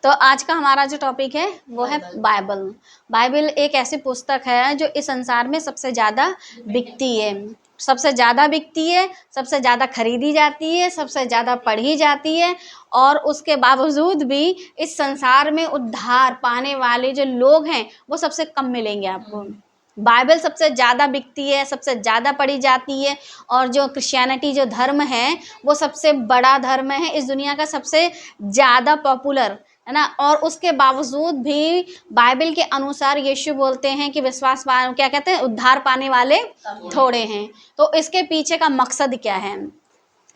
तो आज का हमारा जो टॉपिक है वो है बाइबल। बाइबल एक ऐसी पुस्तक है जो इस संसार में सबसे ज़्यादा बिकती है, सबसे ज़्यादा बिकती है, सबसे ज़्यादा खरीदी जाती है, सबसे ज़्यादा पढ़ी जाती है। और उसके बावजूद भी इस संसार में उद्धार पाने वाले जो लोग हैं वो सबसे कम मिलेंगे आपको। बाइबल सबसे ज़्यादा बिकती है, सबसे ज़्यादा पढ़ी जाती है। और जो क्रिश्चियनिटी जो धर्म है वो सबसे बड़ा धर्म है, इस दुनिया का सबसे ज़्यादा पॉपुलर है ना। और उसके बावजूद भी बाइबल के अनुसार यीशु बोलते हैं कि क्या कहते हैं, उद्धार पाने वाले थोड़े हैं। तो इसके पीछे का मकसद क्या है?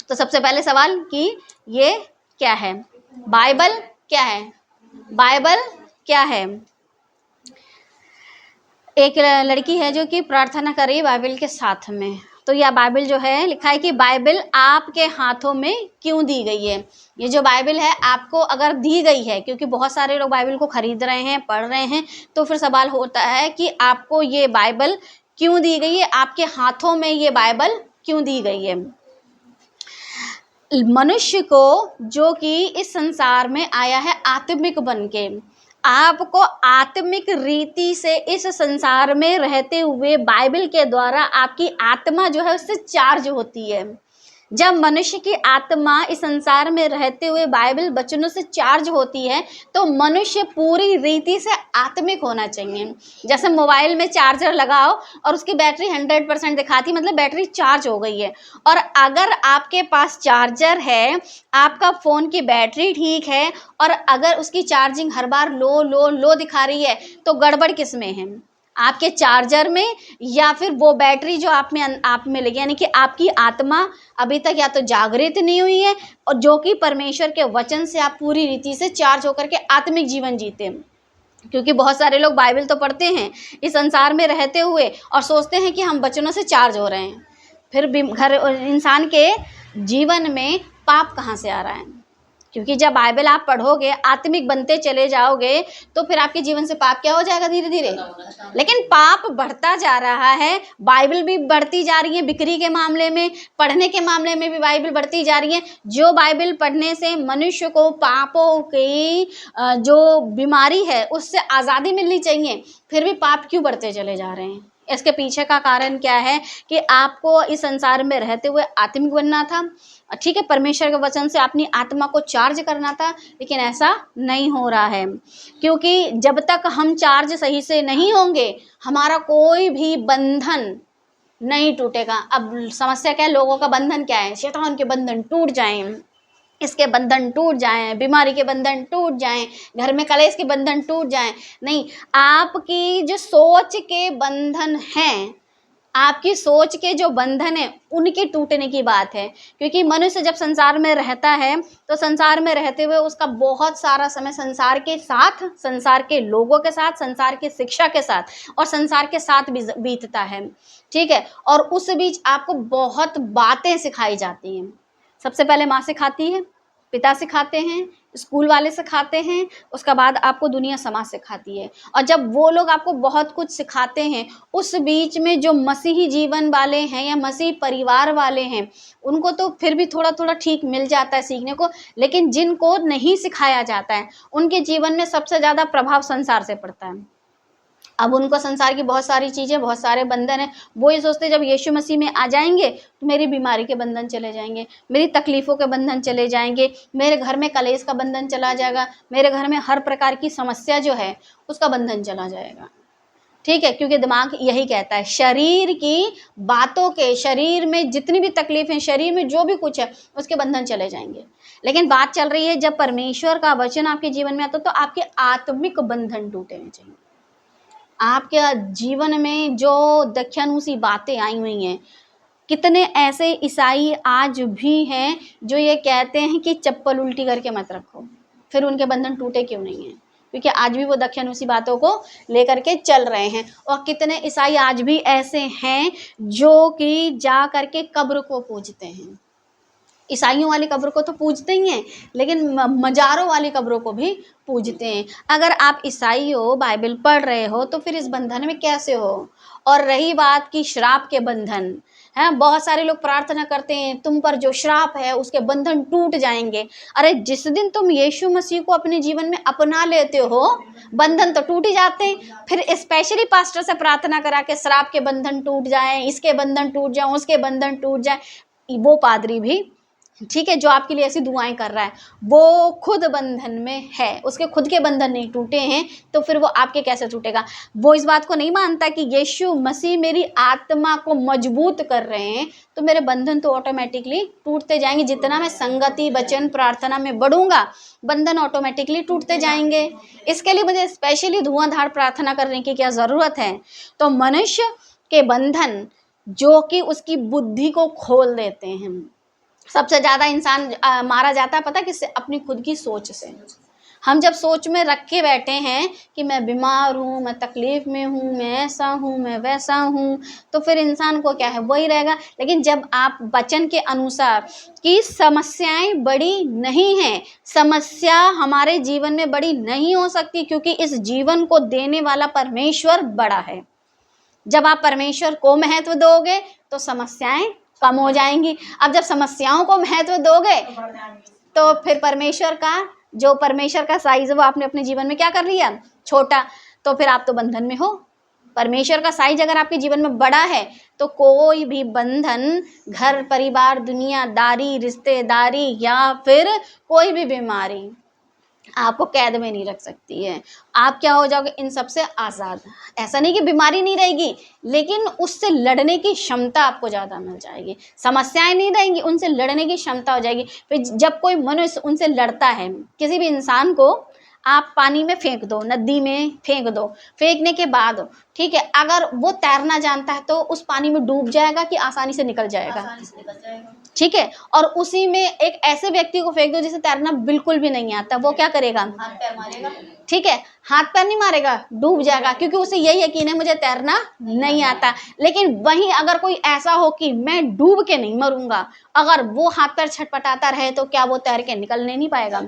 तो सबसे पहले सवाल कि ये क्या है, बाइबल क्या है? बाइबल क्या है? एक लड़की है जो कि प्रार्थना कर रही है बाइबल के साथ में। तो यह बाइबल जो है, लिखा है कि बाइबल आपके हाथों में क्यों दी गई है। ये जो बाइबल है आपको अगर दी गई है, क्योंकि बहुत सारे लोग बाइबल को खरीद रहे हैं, पढ़ रहे हैं, तो फिर सवाल होता है कि आपको ये बाइबल क्यों दी गई है, आपके हाथों में ये बाइबल क्यों दी गई है। मनुष्य को जो कि इस संसार में आया है आत्मिक बन के, आपको आत्मिक रीति से इस संसार में रहते हुए बाइबल के द्वारा आपकी आत्मा जो है उससे चार्ज होती है। जब मनुष्य की आत्मा इस संसार में रहते हुए बाइबल वचनों से चार्ज होती है तो मनुष्य पूरी रीति से आत्मिक होना चाहिए। जैसे मोबाइल में चार्जर लगाओ और उसकी बैटरी 100% दिखाती, मतलब बैटरी चार्ज हो गई है। और अगर आपके पास चार्जर है, आपका फ़ोन की बैटरी ठीक है, और अगर उसकी चार्जिंग हर बार लो लो लो दिखा रही है, तो गड़बड़ किस में है? आपके चार्जर में, या फिर वो बैटरी जो आप में लगी, यानी कि आपकी आत्मा अभी तक या तो जागृत नहीं हुई है, और जो कि परमेश्वर के वचन से आप पूरी रीति से चार्ज होकर के आत्मिक जीवन जीते हैं। क्योंकि बहुत सारे लोग बाइबल तो पढ़ते हैं इस संसार में रहते हुए और सोचते हैं कि हम वचनों से चार्ज हो रहे हैं, फिर भी इंसान के जीवन में पाप कहाँ से आ रहा है? क्योंकि जब बाइबल आप पढ़ोगे, आत्मिक बनते चले जाओगे, तो फिर आपके जीवन से पाप क्या हो जाएगा? धीरे धीरे। लेकिन पाप बढ़ता जा रहा है, बाइबल भी बढ़ती जा रही है, बिक्री के मामले में, पढ़ने के मामले में भी बाइबल बढ़ती जा रही है। जो बाइबल पढ़ने से मनुष्य को पापों की जो बीमारी है उससे आज़ादी मिलनी चाहिए, फिर भी पाप क्यों बढ़ते चले जा रहे हैं? इसके पीछे का कारण क्या है कि आपको इस संसार में रहते हुए आत्मिक बनना था, ठीक है, परमेश्वर के वचन से अपनी आत्मा को चार्ज करना था, लेकिन ऐसा नहीं हो रहा है। क्योंकि जब तक हम चार्ज सही से नहीं होंगे, हमारा कोई भी बंधन नहीं टूटेगा। अब समस्या क्या है? लोगों का बंधन क्या है? शैतान के बंधन टूट जाएं, इसके बंधन टूट जाएं, बीमारी के बंधन टूट जाएं, घर में कलेश के बंधन टूट जाएं। नहीं, आपकी जो सोच के बंधन हैं, आपकी सोच के जो बंधन है उनके टूटने की बात है। क्योंकि मनुष्य जब संसार में रहता है तो संसार में रहते हुए उसका बहुत सारा समय संसार के साथ, संसार के लोगों के साथ, संसार की शिक्षा के साथ और संसार के साथ बीतता है, ठीक है। और उस बीच आपको बहुत बातें सिखाई जाती हैं। सबसे पहले माँ सिखाती है, पिता सिखाते हैं, स्कूल वाले सिखाते हैं, उसके बाद आपको दुनिया समाज सिखाती है। और जब वो लोग आपको बहुत कुछ सिखाते हैं, उस बीच में जो मसीही जीवन वाले हैं या मसीही परिवार वाले हैं, उनको तो फिर भी थोड़ा थोड़ा ठीक मिल जाता है सीखने को। लेकिन जिनको नहीं सिखाया जाता है उनके जीवन में सबसे ज़्यादा प्रभाव संसार से पड़ता है। अब उनको संसार की बहुत सारी चीज़ें, बहुत सारे बंधन हैं, वो ये सोचते जब यीशु मसीह में आ जाएंगे तो मेरी बीमारी के बंधन चले जाएंगे, मेरी तकलीफ़ों के बंधन चले जाएंगे, मेरे घर में कलेश का बंधन चला जाएगा, मेरे घर में हर प्रकार की समस्या जो है उसका बंधन चला जाएगा, ठीक है। क्योंकि दिमाग यही कहता है, शरीर की बातों के, शरीर में जितनी भी तकलीफ़ें, शरीर में जो भी कुछ है उसके बंधन चले जाएंगे। लेकिन बात चल रही है जब परमेश्वर का वचन आपके जीवन में आता तो आपके आत्मिक बंधन टूटने चाहिए। आपके जीवन में जो दख्यानुसी बातें आई हुई हैं, कितने ऐसे ईसाई आज भी हैं जो ये कहते हैं कि चप्पल उल्टी करके मत रखो, फिर उनके बंधन टूटे क्यों नहीं हैं? क्योंकि आज भी वो दख्यानुसी बातों को लेकर के चल रहे हैं। और कितने ईसाई आज भी ऐसे हैं जो कि जा करके कब्र को पूजते हैं। ईसाइयों वाली कब्र को तो पूजते ही हैं, लेकिन मज़ारों वाली कब्रों को भी पूजते हैं। अगर आप ईसाई हो, बाइबल पढ़ रहे हो, तो फिर इस बंधन में कैसे हो? और रही बात की श्राप के बंधन, है। बहुत सारे लोग प्रार्थना करते हैं तुम पर जो श्राप है उसके बंधन टूट जाएंगे। अरे जिस दिन तुम यीशु मसीह को अपने जीवन में अपना लेते हो बंधन तो टूट ही जाते हैं। फिर स्पेशली पास्टर से प्रार्थना करा के श्राप के बंधन टूट जाए, इसके बंधन टूट जाए, उसके बंधन टूट जाए, वो पादरी भी ठीक है जो आपके लिए ऐसी दुआएं कर रहा है वो खुद बंधन में है, उसके खुद के बंधन नहीं टूटे हैं, तो फिर वो आपके कैसे टूटेगा। वो इस बात को नहीं मानता कि यीशु मसीह मेरी आत्मा को मजबूत कर रहे हैं तो मेरे बंधन तो ऑटोमेटिकली टूटते जाएंगे। जितना मैं संगति वचन प्रार्थना में बढ़ूंगा बंधन ऑटोमेटिकली टूटते जाएंगे। इसके लिए मुझे स्पेशली धुआंधार प्रार्थना करने की क्या ज़रूरत है। तो मनुष्य के बंधन जो कि उसकी बुद्धि को खोल देते हैं। सबसे ज़्यादा इंसान मारा जाता है पता किससे? अपनी खुद की सोच से। हम जब सोच में रख के बैठे हैं कि मैं बीमार हूँ, मैं तकलीफ़ में हूँ, मैं ऐसा हूँ, मैं वैसा हूँ, तो फिर इंसान को क्या है वही रहेगा। लेकिन जब आप वचन के अनुसार कि समस्याएं बड़ी नहीं हैं, समस्या हमारे जीवन में बड़ी नहीं हो सकती क्योंकि इस जीवन को देने वाला परमेश्वर बड़ा है। जब आप परमेश्वर को महत्व दोगे तो समस्याएं कम हो जाएंगी। अब जब समस्याओं को महत्व दोगे तो फिर परमेश्वर का साइज वो आपने अपने जीवन में क्या कर लिया? छोटा। तो फिर आप तो बंधन में हो। परमेश्वर का साइज अगर आपके जीवन में बड़ा है तो कोई भी बंधन, घर परिवार, दुनियादारी, रिश्तेदारी या फिर कोई भी बीमारी आपको कैद में नहीं रख सकती है। आप क्या हो जाओगे? इन सब से आज़ाद। ऐसा नहीं कि बीमारी नहीं रहेगी लेकिन उससे लड़ने की क्षमता आपको ज़्यादा मिल जाएगी। समस्याएं नहीं रहेंगी, उनसे लड़ने की क्षमता हो जाएगी। फिर जब कोई मनुष्य उनसे लड़ता है, किसी भी इंसान को आप पानी में फेंक दो, नदी में फेंक दो, फेंकने के बाद ठीक है अगर वो तैरना जानता है तो उस पानी में डूब जाएगा कि आसानी से निकल जाएगा? ठीक है। और उसी में एक ऐसे व्यक्ति को फेंक दो जिसे तैरना बिल्कुल भी नहीं आता, वो क्या करेगा? हाथ पैर मारेगा। ठीक है, हाथ पैर नहीं मारेगा, डूब जाएगा क्योंकि उसे यही यकीन है मुझे तैरना नहीं आता। लेकिन वहीं अगर कोई ऐसा हो कि मैं डूब के नहीं मरूंगा, अगर वो हाथ पैर छटपटाता रहे तो क्या वो तैर के निकलने नहीं पाएगा?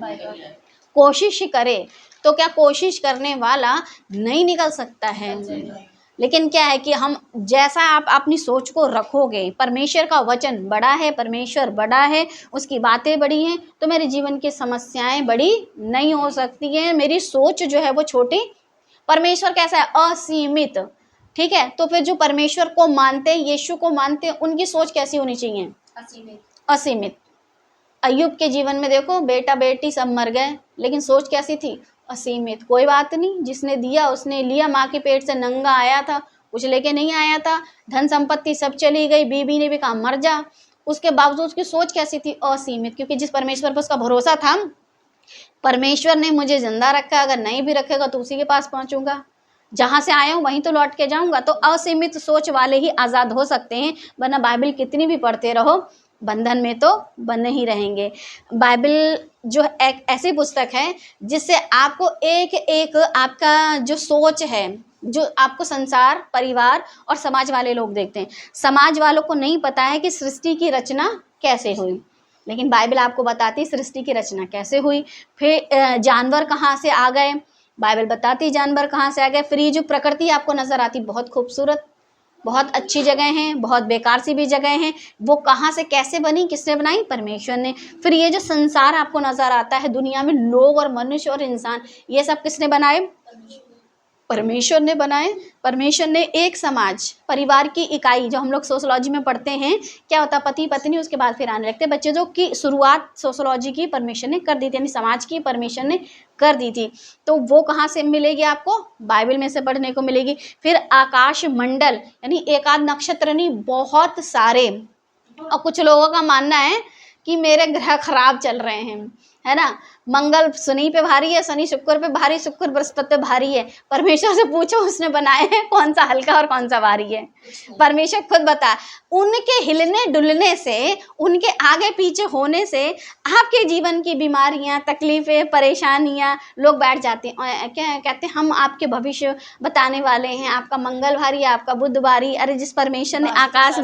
कोशिश करे तो क्या कोशिश करने वाला नहीं निकल सकता है? लेकिन क्या है कि हम जैसा आप अपनी सोच को रखोगे, परमेश्वर का वचन बड़ा है, परमेश्वर बड़ा है, उसकी बातें बड़ी हैं, तो मेरे जीवन की समस्याएं बड़ी नहीं हो सकती हैं। मेरी सोच जो है वो छोटी। परमेश्वर कैसा है? असीमित। ठीक है, तो फिर जो परमेश्वर को मानते हैं, यीशु को मानते हैं, उनकी सोच कैसी होनी चाहिए? असीमित। अय्यूब के जीवन में देखो, बेटा बेटी सब मर गए लेकिन सोच कैसी थी? असीमित। कोई बात नहीं, जिसने दिया उसने लिया। माँ के पेट से नंगा आया था, कुछ लेके नहीं आया था, धन संपत्ति सब चली गई, बीबी ने भी कहा मर जा। उसके बावजूद उसकी सोच कैसी थी? असीमित। क्योंकि जिस परमेश्वर पर उसका भरोसा था, परमेश्वर ने मुझे जिंदा रखा, अगर नहीं भी रखेगा तो उसी के पास पहुंचूंगा, जहां से आया हूं वहीं तो लौट के जाऊंगा। तो असीमित सोच वाले ही आज़ाद हो सकते हैं, वरना बाइबल कितनी भी पढ़ते रहो बंधन में तो बने ही रहेंगे। बाइबल जो एक ऐसी पुस्तक है जिससे आपको एक एक आपका जो सोच है, जो आपको संसार, परिवार और समाज वाले लोग देखते हैं। समाज वालों को नहीं पता है कि सृष्टि की रचना कैसे हुई, लेकिन बाइबल आपको बताती है सृष्टि की रचना कैसे हुई। फिर जानवर कहाँ से आ गए, बाइबल बताती जानवर कहाँ से आ गए। फिर ये जो प्रकृति आपको नज़र आती बहुत खूबसूरत, बहुत अच्छी जगह हैं, बहुत बेकार सी भी जगह हैं, वो कहाँ से कैसे बनी, किसने बनाई? परमेश्वर ने। फिर ये जो संसार आपको नज़र आता है, दुनिया में लोग और मनुष्य और इंसान, ये सब किसने बनाए? परमेश्वर ने बनाए। परमेश्वर ने एक समाज, परिवार की इकाई, जो हम लोग सोशोलॉजी में पढ़ते हैं, क्या होता? पति पत्नी, उसके बाद फिर आने लगते बच्चे, जो की शुरुआत सोशोलॉजी की परमेश्वर ने कर दी थी, यानी समाज की परमेश्वर ने कर दी थी। तो वो कहाँ से मिलेगी आपको? बाइबल में से पढ़ने को मिलेगी। फिर आकाश मंडल, यानी एक आध नक्षत्र नहीं, बहुत सारे। और कुछ लोगों का मानना है कि मेरे ग्रह खराब चल रहे हैं, है ना, मंगल शनि पे भारी है, शनि शुक्र पे भारी, शुक्र बृहस्पति पे भारी है। परमेश्वर से पूछो उसने बनाए हैं कौन सा हल्का और कौन सा भारी है। परमेश्वर खुद बता। उनके हिलने डुलने से, उनके आगे पीछे होने से आपके जीवन की बीमारियां, तकलीफें, परेशानियां, लोग बैठ जाते हैं, क्या कहते हैं, हम आपके भविष्य बताने वाले हैं, आपका मंगल भारी है, आपका बुध भारी। अरे जिस परमेश्वर ने आकाश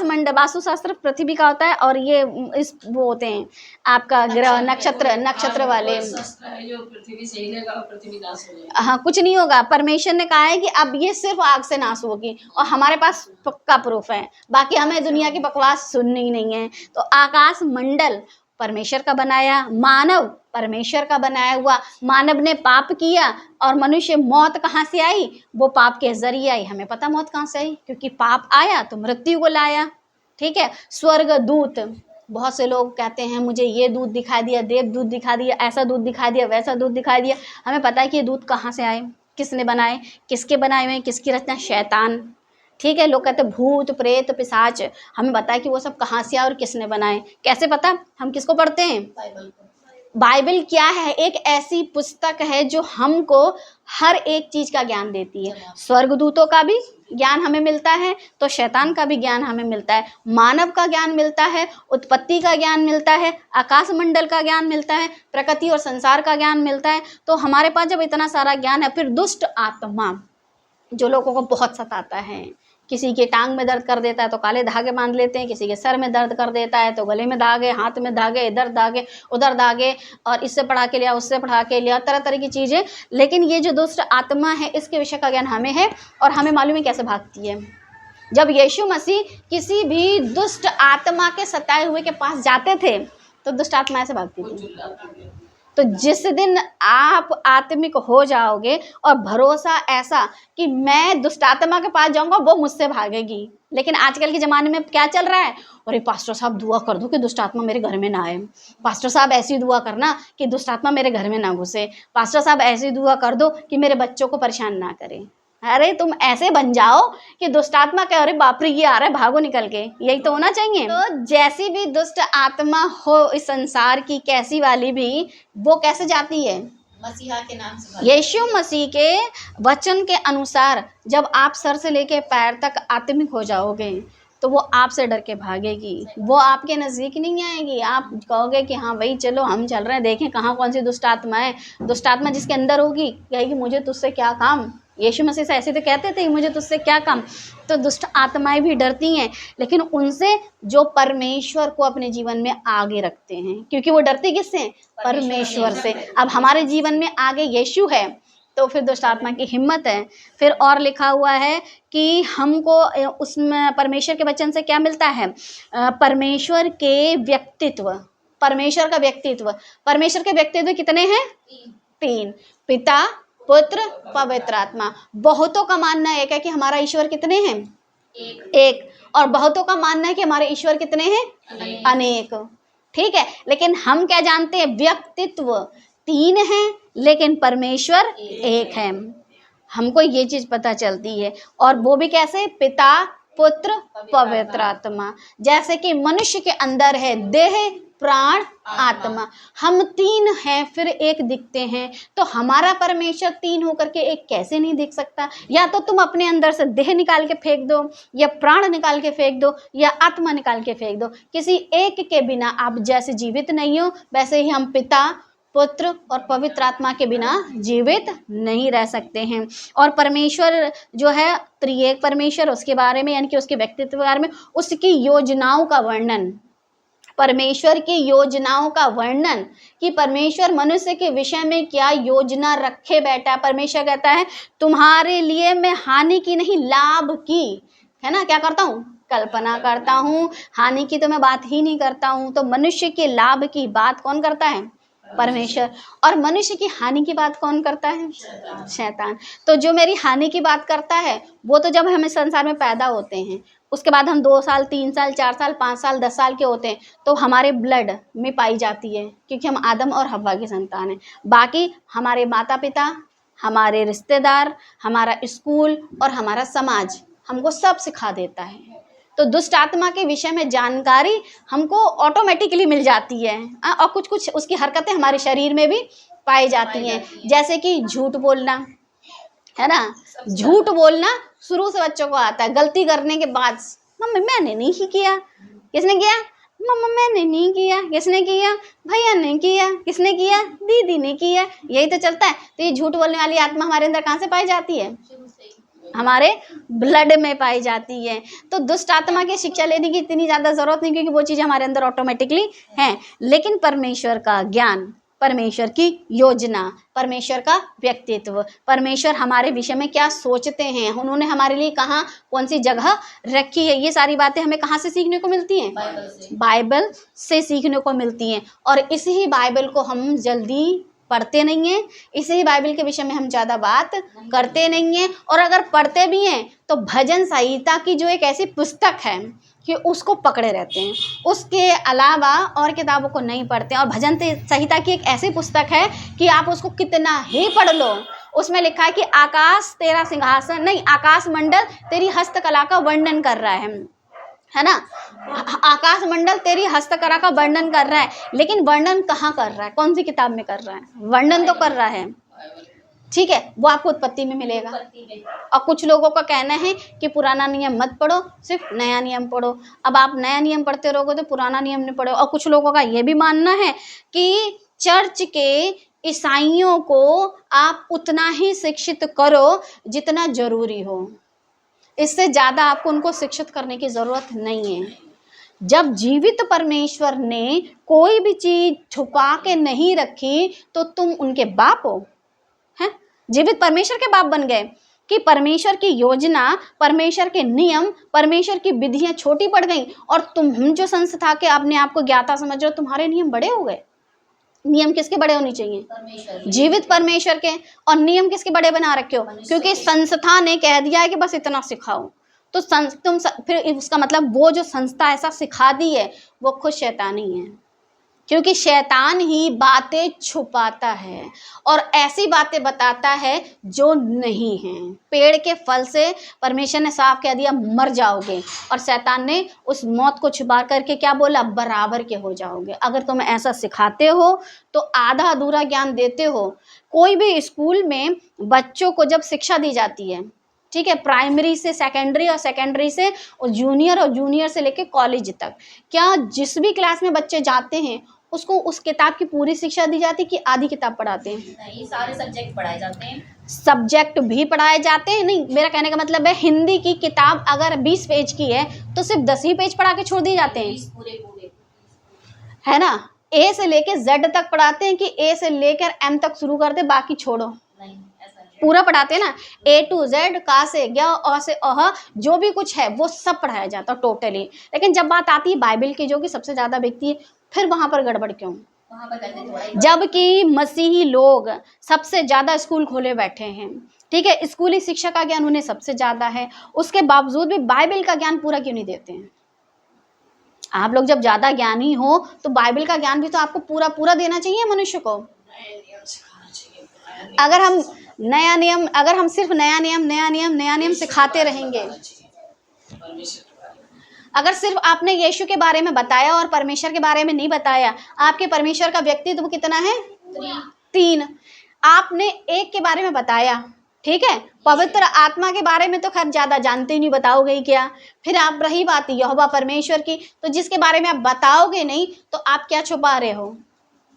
मंडल, वास्तुशास्त्र पृथ्वी का होता है और ये इस वो होते हैं आपका आपका ग्रह नक्षत्र वाले, जो पृथ्वी से हिलेगा और पृथ्वी नाश हो जाएगी। हाँ कुछ नहीं होगा। परमेश्वर ने कहा है कि अब ये सिर्फ आग से नाश होगी, और हमारे पास पक्का प्रूफ है। बाकी हमें दुनिया की बकवास सुननी ही नहीं है। तो आकाश मंडल परमेश्वर का बनाया, मानव परमेश्वर का बनाया हुआ। मानव ने पाप किया और मनुष्य, मौत कहाँ से आई? वो पाप के जरिए आई। हमें पता मौत कहाँ से आई, क्योंकि पाप आया तो मृत्यु को लाया। ठीक है। स्वर्ग दूत, बहुत से लोग कहते हैं मुझे ये दूत दिखा दिया, देव दूत दिखा दिया, ऐसा दूत दिखा दिया, वैसा दूत दिखा दिया। हमें पता है कि ये दूत कहाँ से आए, किसने बनाए, किसके बनाए हुए हैं, किसकी रचना? शैतान। ठीक है। लोग कहते हैं भूत प्रेत पिशाच, हमें पता है कि वो सब कहाँ से आए और किसने बनाए। कैसे पता? हम किसको पढ़ते हैं? बाइबल क्या है? एक ऐसी पुस्तक है जो हमको हर एक चीज का ज्ञान देती है। स्वर्गदूतों का भी ज्ञान हमें मिलता है, तो शैतान का भी ज्ञान हमें मिलता है, मानव का ज्ञान मिलता है, उत्पत्ति का ज्ञान मिलता है, आकाश मंडल का ज्ञान मिलता है, प्रकृति और संसार का ज्ञान मिलता है। तो हमारे पास जब इतना सारा ज्ञान है, फिर दुष्ट आत्मा जो लोगों को बहुत सताता है, किसी के टांग में दर्द कर देता है तो काले धागे बांध लेते हैं, किसी के सर में दर्द कर देता है तो गले में धागे, हाथ में धागे, इधर धागे उधर धागे, और इससे पढ़ा के लिया उससे पढ़ा के लिया, तरह तरह की चीज़ें। लेकिन ये जो दुष्ट आत्मा है, इसके विषय का ज्ञान हमें है, और हमें मालूम है कैसे भागती है। जब यीशु मसीह किसी भी दुष्ट आत्मा के सताए हुए के पास जाते थे तो दुष्ट आत्मा ऐसे भागती थी। तो जिस दिन आप आत्मिक हो जाओगे और भरोसा ऐसा कि मैं दुष्ट आत्मा के पास जाऊंगा, वो मुझसे भागेगी। लेकिन आजकल के ज़माने में क्या चल रहा है? अरे पास्टर साहब दुआ कर दो कि दुष्ट आत्मा मेरे घर में ना आए, पास्टर साहब ऐसी दुआ करना कि दुष्ट आत्मा मेरे घर में ना घुसे, पास्टर साहब ऐसी दुआ कर दो कि मेरे बच्चों को परेशान ना करे। अरे तुम ऐसे बन जाओ कि दुष्ट आत्मा कहे अरे बाप रे ये आ रहा है, भागो निकल के। यही तो होना चाहिए। तो जैसी भी दुष्ट आत्मा हो इस संसार की, कैसी वाली भी, वो कैसे जाती है? मसीहा के नाम से। यीशु मसीह के वचन के अनुसार जब आप सर से लेके पैर तक आत्मिक हो जाओगे तो वो आपसे डर के भागेगी, वो आपके नज़दीक नहीं आएगी। आप कहोगे कि हाँ भाई चलो हम चल रहे हैं, देखें कहाँ कौन सी दुष्ट आत्मा है। दुष्ट आत्मा जिसके अंदर होगी कहेगी मुझे तुझसे क्या काम। यीशु मसीह से ऐसे तो कहते थे मुझे तुझसे क्या काम। तो दुष्ट आत्माएं भी डरती हैं, लेकिन उनसे जो परमेश्वर को अपने जीवन में आगे रखते हैं, क्योंकि वो डरती किससे? परमेश्वर से। अब हमारे जीवन में आगे यीशु है तो फिर दुष्ट आत्मा की हिम्मत है। फिर और लिखा हुआ है कि हमको उसमें परमेश्वर के वचन से क्या मिलता है? परमेश्वर के व्यक्तित्व। परमेश्वर का व्यक्तित्व, परमेश्वर के व्यक्तित्व कितने हैं? 3। पिता, पुत्र, पवित्र आत्मा। बहुतों का मानना एक है कि हमारा ईश्वर कितने हैं? एक। और बहुतों का मानना है कि हमारे ईश्वर कितने हैं? अनेक। ठीक है। लेकिन हम क्या जानते हैं? व्यक्तित्व 3 हैं लेकिन परमेश्वर एक है। हमको ये चीज पता चलती है। और वो भी कैसे? पिता, पुत्र, पवित्र आत्मा। जैसे कि मनुष्य के अंदर है देह, प्राण, आत्मा। हम 3 हैं फिर एक दिखते हैं। तो हमारा परमेश्वर 3 होकर के एक कैसे नहीं दिख सकता? या तो तुम अपने अंदर से देह निकाल के फेंक दो, या प्राण निकाल के फेंक दो, या आत्मा निकाल के फेंक दो। किसी एक के बिना आप जैसे जीवित नहीं हो, वैसे ही हम पिता, पुत्र और पवित्र आत्मा के बिना जीवित नहीं रह सकते हैं। और परमेश्वर जो है त्रिएक परमेश्वर, उसके बारे में यानी कि उसके व्यक्तित्व के बारे में, उसकी योजनाओं का वर्णन, परमेश्वर की योजनाओं का वर्णन कि परमेश्वर मनुष्य के विषय में क्या योजना रखे बैठा है। परमेश्वर कहता है तुम्हारे लिए मैं हानि की नहीं लाभ की, है ना, क्या करता हूँ? कल्पना करता हूँ। हानि की तो मैं बात ही नहीं करता हूँ। तो मनुष्य के लाभ की बात कौन करता है? परमेश्वर। और मनुष्य की हानि की बात कौन करता है? शैतान। तो जो मेरी हानि की बात करता है वो तो जब हम इस संसार में पैदा होते हैं, उसके बाद हम 2 साल, 3 साल, 4 साल, 5 साल, 10 साल के होते हैं तो हमारे ब्लड में पाई जाती है, क्योंकि हम आदम और हव्वा की संतान हैं। बाकी हमारे माता पिता, हमारे रिश्तेदार, हमारा स्कूल और हमारा समाज हमको सब सिखा देता है। तो दुष्ट आत्मा के विषय में जानकारी हमको ऑटोमेटिकली मिल जाती है। और कुछ कुछ उसकी हरकतें हमारे शरीर में भी पाई जाती हैं, जैसे कि झूठ बोलना, है ना। झूठ बोलना शुरू से बच्चों को आता है। गलती करने के बाद मम्मी मैंने नहीं किया। किसने किया? मम्मा मैंने नहीं किया। किसने किया? भैया ने किया। किसने किया? दीदी ने किया। यही तो चलता है। तो ये झूठ बोलने वाली आत्मा हमारे अंदर कहाँ से पाई जाती है? हमारे ब्लड में पाई जाती है। तो दुष्ट आत्मा की शिक्षा लेने की इतनी ज़्यादा ज़रूरत नहीं, क्योंकि वो चीज़ें हमारे अंदर ऑटोमेटिकली हैं। लेकिन परमेश्वर का ज्ञान, परमेश्वर की योजना, परमेश्वर का व्यक्तित्व, परमेश्वर हमारे विषय में क्या सोचते हैं, उन्होंने हमारे लिए कहाँ कौन सी जगह रखी है, ये सारी बातें हमें कहाँ से सीखने को मिलती हैं? बाइबल से सीखने को मिलती हैं। और इसी बाइबल को हम जल्दी पढ़ते नहीं हैं, इसी बाइबल के विषय में हम ज़्यादा बात करते नहीं हैं। और अगर पढ़ते भी हैं तो भजन संहिता की जो एक ऐसी पुस्तक है कि उसको पकड़े रहते हैं, उसके अलावा और किताबों को नहीं पढ़ते हैं। और भजन संहिता की एक ऐसी पुस्तक है कि आप उसको कितना ही पढ़ लो, उसमें लिखा है कि आकाश तेरा सिंहासन नहीं, आकाश मंडल तेरी हस्तकला का वर्णन कर रहा है ना। आकाश मंडल तेरी हस्तकला का वर्णन कर रहा है, लेकिन वर्णन कहाँ कर रहा है, कौन सी किताब में कर रहा है? वर्णन तो कर रहा है, ठीक है, वो आपको उत्पत्ति में मिलेगा। और कुछ लोगों का कहना है कि पुराना नियम मत पढ़ो, सिर्फ नया नियम पढ़ो। अब आप नया नियम पढ़ते रहोगे तो पुराना नियम नहीं पढ़ो। और कुछ लोगों का ये भी मानना है कि चर्च के ईसाइयों को आप उतना ही शिक्षित करो जितना जरूरी हो, इससे ज़्यादा आपको उनको शिक्षित करने की ज़रूरत नहीं है। जब जीवित परमेश्वर ने कोई भी चीज़ छुपा के नहीं रखी तो तुम उनके बाप हो, हैं? जीवित परमेश्वर के बाप बन गए कि परमेश्वर की योजना, परमेश्वर के नियम, परमेश्वर की विधियां छोटी पड़ गई, और तुम जो संस्था के अपने आप को ज्ञाता समझ रहे हो, तुम्हारे नियम बड़े हो गए। नियम किसके बड़े होने चाहिए? जीवित परमेश्वर के। और नियम किसके बड़े बना रखे हो? क्योंकि संस्था ने कह दिया है कि बस इतना सिखाओ, तो फिर उसका मतलब वो जो संस्था ऐसा सिखा दी है वो खुद शैतानी है, क्योंकि शैतान ही बातें छुपाता है और ऐसी बातें बताता है जो नहीं हैं। पेड़ के फल से परमेश्वर ने साफ कह दिया मर जाओगे, और शैतान ने उस मौत को छुपा करके क्या बोला? बराबर के हो जाओगे। अगर तुम ऐसा सिखाते हो तो आधा अधूरा ज्ञान देते हो। कोई भी स्कूल में बच्चों को जब शिक्षा दी जाती है, ठीक है, प्राइमरी से सेकेंडरी और सेकेंडरी से जूनियर और जूनियर से लेके कॉलेज तक, क्या जिस भी क्लास में बच्चे जाते हैं उसको उस किताब की पूरी शिक्षा दी जाती है कि आधी किताब पढ़ाते हैं? नहीं, सारे सब्जेक्ट पढ़ाए जाते हैं। सब्जेक्ट भी पढ़ाए जाते हैं। नहीं, मेरा कहने का मतलब है हिंदी की किताब अगर 20 पेज की है तो सिर्फ 10 ही पेज पढ़ा के छोड़ दिए जाते हैं, पूरे है ना। ए से लेके जेड तक पढ़ाते हैं कि ए से लेकर एम तक शुरू कर दे, बाकी छोड़ो। नहीं, ऐसा नहीं। पूरा पढ़ाते हैं ना, ए टू जेड, का से ज्ञ, अ से अह, जो भी कुछ है वो सब पढ़ाया जाता है टोटली। लेकिन जब बात आती है बाइबल की, जो कि सबसे ज़्यादा बिकती है, फिर वहाँ पर गड़बड़ क्यों? वहाँ पर कहते थोड़ा ही जबकि मसीही लोग सबसे ज़्यादा स्कूल खोले बैठे हैं, ठीक है, स्कूली शिक्षा का ज्ञान उन्हें सबसे ज़्यादा है, उसके बावजूद भी बाइबल का ज्ञान पूरा क्यों नहीं देते हैं? आप लोग जब ज़्यादा ज्ञानी हो तो बाइबल का ज्ञान भी तो आपको पूरा पूरा देना चाहिए मनुष्य को। नए नियम सिखाना चाहिए। अगर हम सिर्फ नया नियम सिखाते रहेंगे, अगर सिर्फ आपने यीशु के बारे में बताया और परमेश्वर के बारे में नहीं बताया, आपके परमेश्वर का व्यक्तित्व कितना है? 3। आपने एक के बारे में बताया, ठीक है, पवित्र आत्मा के बारे में तो खैर ज्यादा जानते ही नहीं, बताओगे ही क्या। फिर आप रही बात यहोवा परमेश्वर की, तो जिसके बारे में आप बताओगे नहीं तो आप क्या छुपा रहे हो?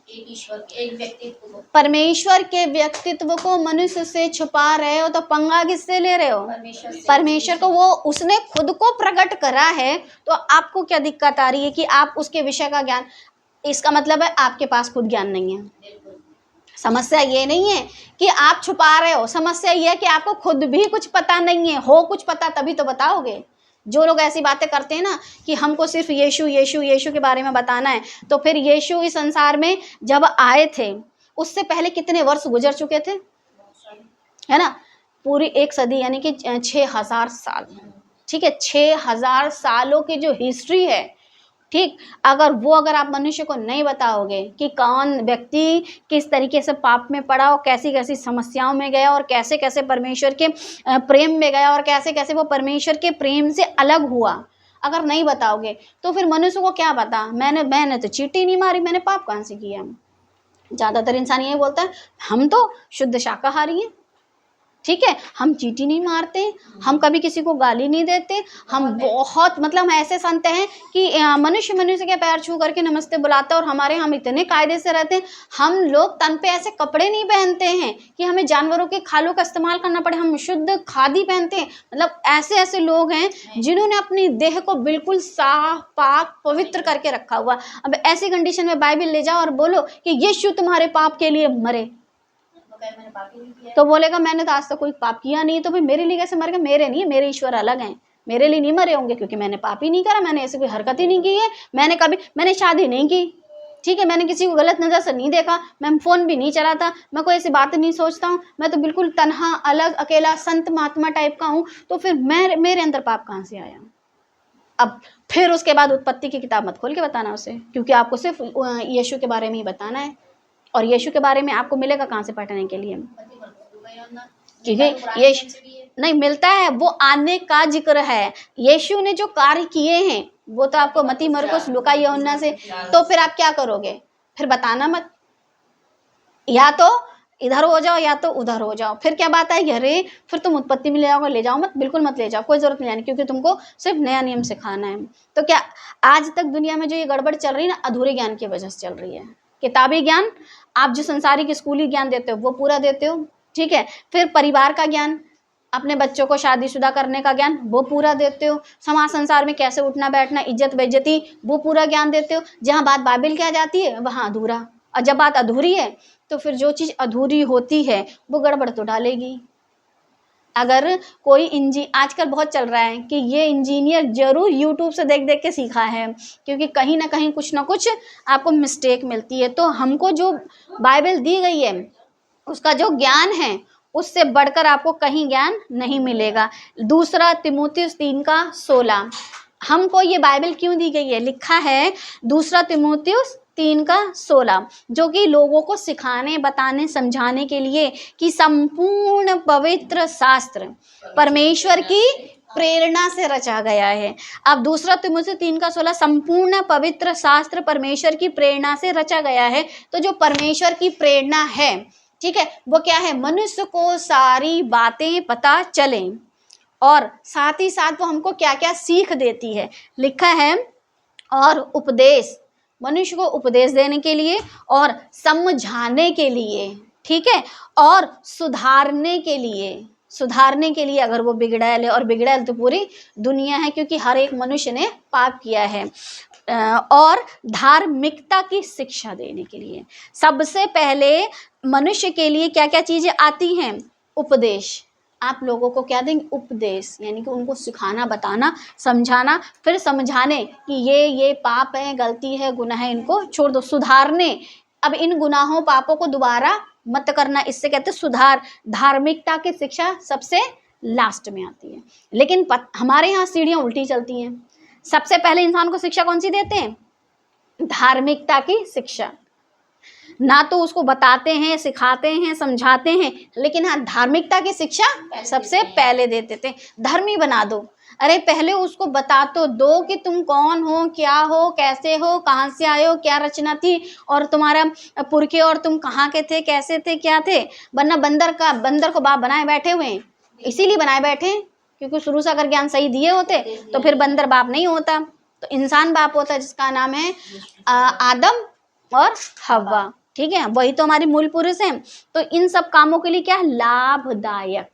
एक ईश्वर, एक व्यक्तित्व को, परमेश्वर के व्यक्तित्व को मनुष्य से छुपा रहे हो, तो पंगा किससे ले रहे हो? परमेश्वर को। वो उसने खुद को प्रकट करा है, तो आपको क्या दिक्कत आ रही है कि आप उसके विषय का ज्ञान, इसका मतलब है आपके पास खुद ज्ञान नहीं है। समस्या ये नहीं है कि आप छुपा रहे हो, समस्या ये है कि आपको खुद भी कुछ पता नहीं है। हो कुछ पता तभी तो बताओगे। जो लोग ऐसी बातें करते हैं ना कि हमको सिर्फ यीशु के बारे में बताना है, तो फिर यीशु इस संसार में जब आए थे उससे पहले कितने वर्ष गुजर चुके थे, है ना? पूरी 1 सदी, यानी कि 6000 साल, ठीक है, 6000 सालों की जो हिस्ट्री है, ठीक, अगर आप मनुष्य को नहीं बताओगे कि कौन व्यक्ति किस तरीके से पाप में पड़ा और कैसी कैसी समस्याओं में गया और कैसे कैसे परमेश्वर के प्रेम में गया और कैसे कैसे वो परमेश्वर के प्रेम से अलग हुआ, अगर नहीं बताओगे तो फिर मनुष्य को क्या पता? मैंने तो चींटी नहीं मारी, मैंने पाप कहाँ से किया? ज़्यादातर इंसान ये बोलता है हम तो शुद्ध शाकाहारी हैं, ठीक है, हम चींटी नहीं मारते, हम कभी किसी को गाली नहीं देते, हम बहुत मतलब हम ऐसे संत हैं कि मनुष्य के पैर छू करके नमस्ते बुलाता है, और हमारे हम इतने कायदे से रहते हैं। हम लोग तन पे ऐसे कपड़े नहीं पहनते हैं कि हमें जानवरों के खालों का इस्तेमाल करना पड़े, हम शुद्ध खादी पहनते हैं। मतलब ऐसे ऐसे लोग हैं जिन्होंने अपनी देह को बिल्कुल साफ पाक पवित्र करके रखा हुआ। अब ऐसी कंडीशन में बाइबल ले जाओ और बोलो कि यीशु तुम्हारे पाप के लिए मरे, मैंने पाप ही नहीं किया। तो बोलेगा मैंने तो आज तक कोई पाप किया नहीं, तो भाई मेरे लिए कैसे मर गए? मेरे नहीं, मेरे ईश्वर अलग हैं, मेरे लिए नहीं मरे होंगे, क्योंकि मैंने पाप ही नहीं करा, मैंने ऐसी कोई हरकत ही नहीं की है, मैंने शादी नहीं की, ठीक है, मैंने किसी को गलत नज़र से नहीं देखा, मैं फ़ोन भी नहीं चलाता, मैं कोई ऐसी बात नहीं सोचता हूँ, मैं तो बिल्कुल तन्हा अलग अकेला संत महात्मा टाइप का हूँ, तो फिर मेरे अंदर पाप कहाँ से आया? अब फिर उसके बाद उत्पत्ति की किताब मत खोल के बताना उसे, क्योंकि आपको सिर्फ यीशु के बारे में ही बताना है, और यीशु के बारे में आपको मिलेगा कहाँ से पढ़ने के लिए? क्योंकि यीशु नहीं मिलता है, वो आने का जिक्र है। यीशु ने जो कार्य किए हैं वो तो आपको मत्ती मरकुस लूका यूहन्ना से, तो फिर आप क्या करोगे? फिर बताना मत, या तो इधर हो जाओ या तो उधर हो जाओ। फिर क्या बात है, अरे फिर तुम उत्पत्ति में ले जाओगे, ले जाओ मत, बिल्कुल मत ले जाओ, कोई जरूरत नहीं आनी, क्योंकि तुमको सिर्फ नया नियम सिखाना है। तो क्या आज तक दुनिया में जो ये गड़बड़ चल रही है ना, अधूरे ज्ञान की वजह से चल रही है। किताबी ज्ञान आप जो संसारिक स्कूली ज्ञान देते हो वो पूरा देते हो, ठीक है, फिर परिवार का ज्ञान, अपने बच्चों को शादीशुदा करने का ज्ञान वो पूरा देते हो, समाज संसार में कैसे उठना बैठना, इज्जत बेइज्जती, वो पूरा ज्ञान देते हो। जहाँ बात बाइबल की आ जाती है वहाँ अधूरा, और जब बात अधूरी है तो फिर जो चीज़ अधूरी होती है वो गड़बड़ तो डालेगी। अगर कोई आजकल बहुत चल रहा है कि ये इंजीनियर जरूर यूट्यूब से देख देख के सीखा है, क्योंकि कहीं ना कहीं कुछ ना कुछ आपको मिस्टेक मिलती है। तो हमको जो बाइबल दी गई है उसका जो ज्ञान है उससे बढ़कर आपको कहीं ज्ञान नहीं मिलेगा। दूसरा तीमुथियुस 3:16, हमको ये बाइबल क्यों दी गई है? लिखा है दूसरा तीमुथियुस 3:16, जो कि लोगों को सिखाने बताने समझाने के लिए कि संपूर्ण पवित्र शास्त्र परमेश्वर की प्रेरणा से रचा गया है। अब दूसरा तीमुथियुस 3:16 संपूर्ण पवित्र शास्त्र परमेश्वर की प्रेरणा से रचा गया है। तो जो परमेश्वर की प्रेरणा है, ठीक है, वो क्या है? मनुष्य को सारी बातें पता चलें, और साथ ही साथ वो हमको क्या क्या सीख देती है। लिखा है और उपदेश, मनुष्य को उपदेश देने के लिए और समझाने के लिए, ठीक है, और सुधारने के लिए अगर वो बिगड़ैल है, और बिगड़ैल तो पूरी दुनिया है, क्योंकि हर एक मनुष्य ने पाप किया है, और धार्मिकता की शिक्षा देने के लिए। सबसे पहले मनुष्य के लिए क्या क्या चीज़ें आती हैं? उपदेश। आप लोगों को क्या देंगे? उपदेश, यानी कि उनको सिखाना बताना समझाना, फिर समझाने कि ये पाप है, गलती है, गुनाह है, इनको छोड़ दो। सुधारने, अब इन गुनाहों पापों को दोबारा मत करना, इससे कहते हैं सुधार। धार्मिकता की शिक्षा सबसे लास्ट में आती है, लेकिन हमारे यहाँ सीढ़ियाँ उल्टी चलती हैं। सबसे पहले इंसान को शिक्षा कौन सी देते हैं? धार्मिकता की शिक्षा। ना तो उसको बताते हैं, सिखाते हैं, समझाते हैं, लेकिन हाँ धार्मिकता की शिक्षा सबसे पहले देते थे। धर्मी बना दो, अरे पहले उसको बता तो दो कि तुम कौन हो, क्या हो, कैसे हो, कहाँ से आए हो, क्या रचना थी, और तुम्हारा पुरखे, और तुम कहाँ के थे, कैसे थे, क्या थे। वरना बंदर को बाप बनाए बैठे हुए हैं, इसीलिए बनाए बैठे, क्योंकि शुरू से अगर ज्ञान सही दिए होते तो फिर बंदर बाप नहीं होता, तो इंसान बाप होता, जिसका नाम है आदम और हव्वा, ठीक है, वही तो हमारे मूल पुरुष हैं। तो इन सब कामों के लिए क्या है? लाभदायक।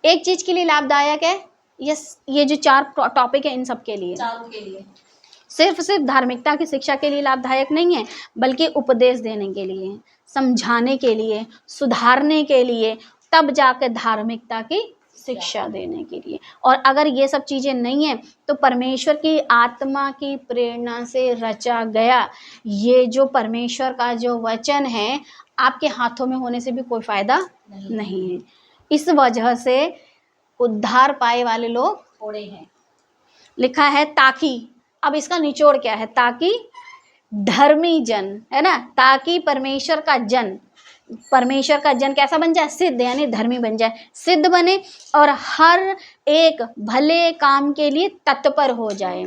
एक चीज के लिए लाभदायक है, ये जो 4 टॉपिक है इन सब के लिए, चारों के लिए, सिर्फ धार्मिकता की शिक्षा के लिए लाभदायक नहीं है, बल्कि उपदेश देने के लिए, समझाने के लिए, सुधारने के लिए, तब जाकर धार्मिकता की शिक्षा देने के लिए। और अगर ये सब चीज़ें नहीं हैं तो परमेश्वर की आत्मा की प्रेरणा से रचा गया ये जो परमेश्वर का जो वचन है, आपके हाथों में होने से भी कोई फायदा नहीं है। इस वजह से उद्धार पाए वाले लोग थोड़े हैं। लिखा है ताकि, अब इसका निचोड़ क्या है? ताकि धर्मी जन, है ना, ताकि परमेश्वर का जन कैसा बन जाए? सिद्ध, यानी धर्मी बन जाए, सिद्ध बने, और हर एक भले काम के लिए तत्पर हो जाए।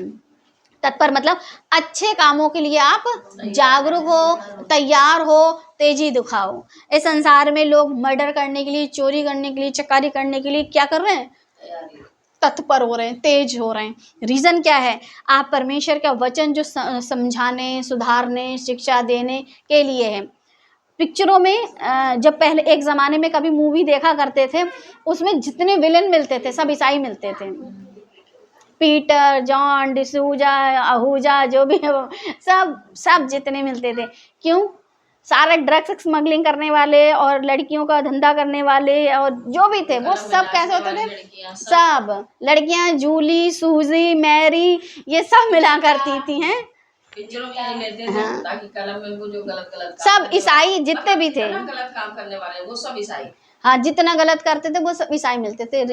तत्पर मतलब अच्छे कामों के लिए आप जागरूक हो, तैयार हो, तेजी दिखाओ। इस संसार में लोग मर्डर करने के लिए, चोरी करने के लिए, चकारी करने के लिए क्या कर रहे हैं? तैयारी। तत्पर हो रहे हैं, तेज हो रहे हैं। रीजन क्या है? आप परमेश्वर का वचन जो समझाने, सुधारने, शिक्षा देने के लिए है। पिक्चरों में जब पहले एक ज़माने में कभी मूवी देखा करते थे, उसमें जितने विलेन मिलते थे सब ईसाई मिलते थे। पीटर, जॉन, डिसूजा, आहूजा, जो भी है वो सब जितने मिलते थे। क्यों? सारे ड्रग्स स्मगलिंग करने वाले और लड़कियों का धंधा करने वाले और जो भी थे वो सब कैसे होते थे? सब लड़कियां जूली, सूजी, मैरी ये सब मिला करती थी हैं। पिक्चरों में यही लेते थे ताकि कलम में वो जो गलत गलत सब ईसाई जितने भी थे, गलत काम करने वाले वो सब ईसाई। हाँ, जितना गलत करते थे वो सब ईसाई मिलते थे।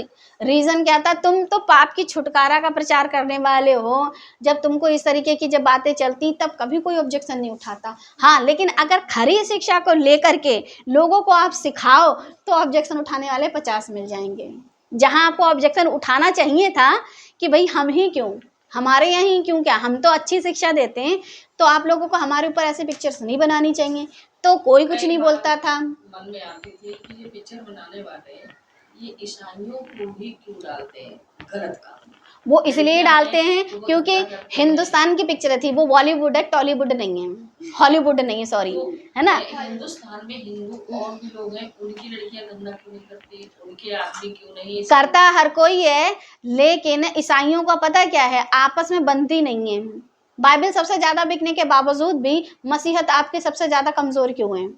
रीजन क्या था? तुम तो पाप की छुटकारा का प्रचार करने वाले हो। जब तुमको इस तरीके की जब बातें चलती तब कभी कोई ऑब्जेक्शन नहीं उठाता। हाँ, लेकिन अगर खरी शिक्षा को लेकर के लोगों को आप सिखाओ तो ऑब्जेक्शन उठाने वाले 50 मिल जाएंगे। जहाँ आपको ऑब्जेक्शन उठाना चाहिए था कि भाई हम ही क्यों, हमारे यहाँ ही क्यों, क्या हम तो अच्छी शिक्षा देते हैं, तो आप लोगों को हमारे ऊपर ऐसे पिक्चर्स नहीं बनानी चाहिए, तो कोई कुछ नहीं बोलता था। मन में आती थी कि ये पिक्चर बनाने वाले ये ईसाइयों को भी क्यों डालते हैं गलत काम? वो इसलिए डालते हैं क्योंकि हिंदुस्तान की पिक्चर थी, वो बॉलीवुड है, टॉलीवुड नहीं है, हॉलीवुड नहीं है, सॉरी, है ना। हिंदुस्तान में हिंदू और भी लोग हैं, उनकी लड़कियां धंधा क्यों नहीं करती, उनके आदमी क्यों नहीं? करता हर कोई है, लेकिन ईसाइयों का पता क्या है? आपस में बनती नहीं है। बाइबल सबसे ज्यादा बिकने के बावजूद भी मसीहत आपके सबसे ज्यादा कमजोर क्यों है?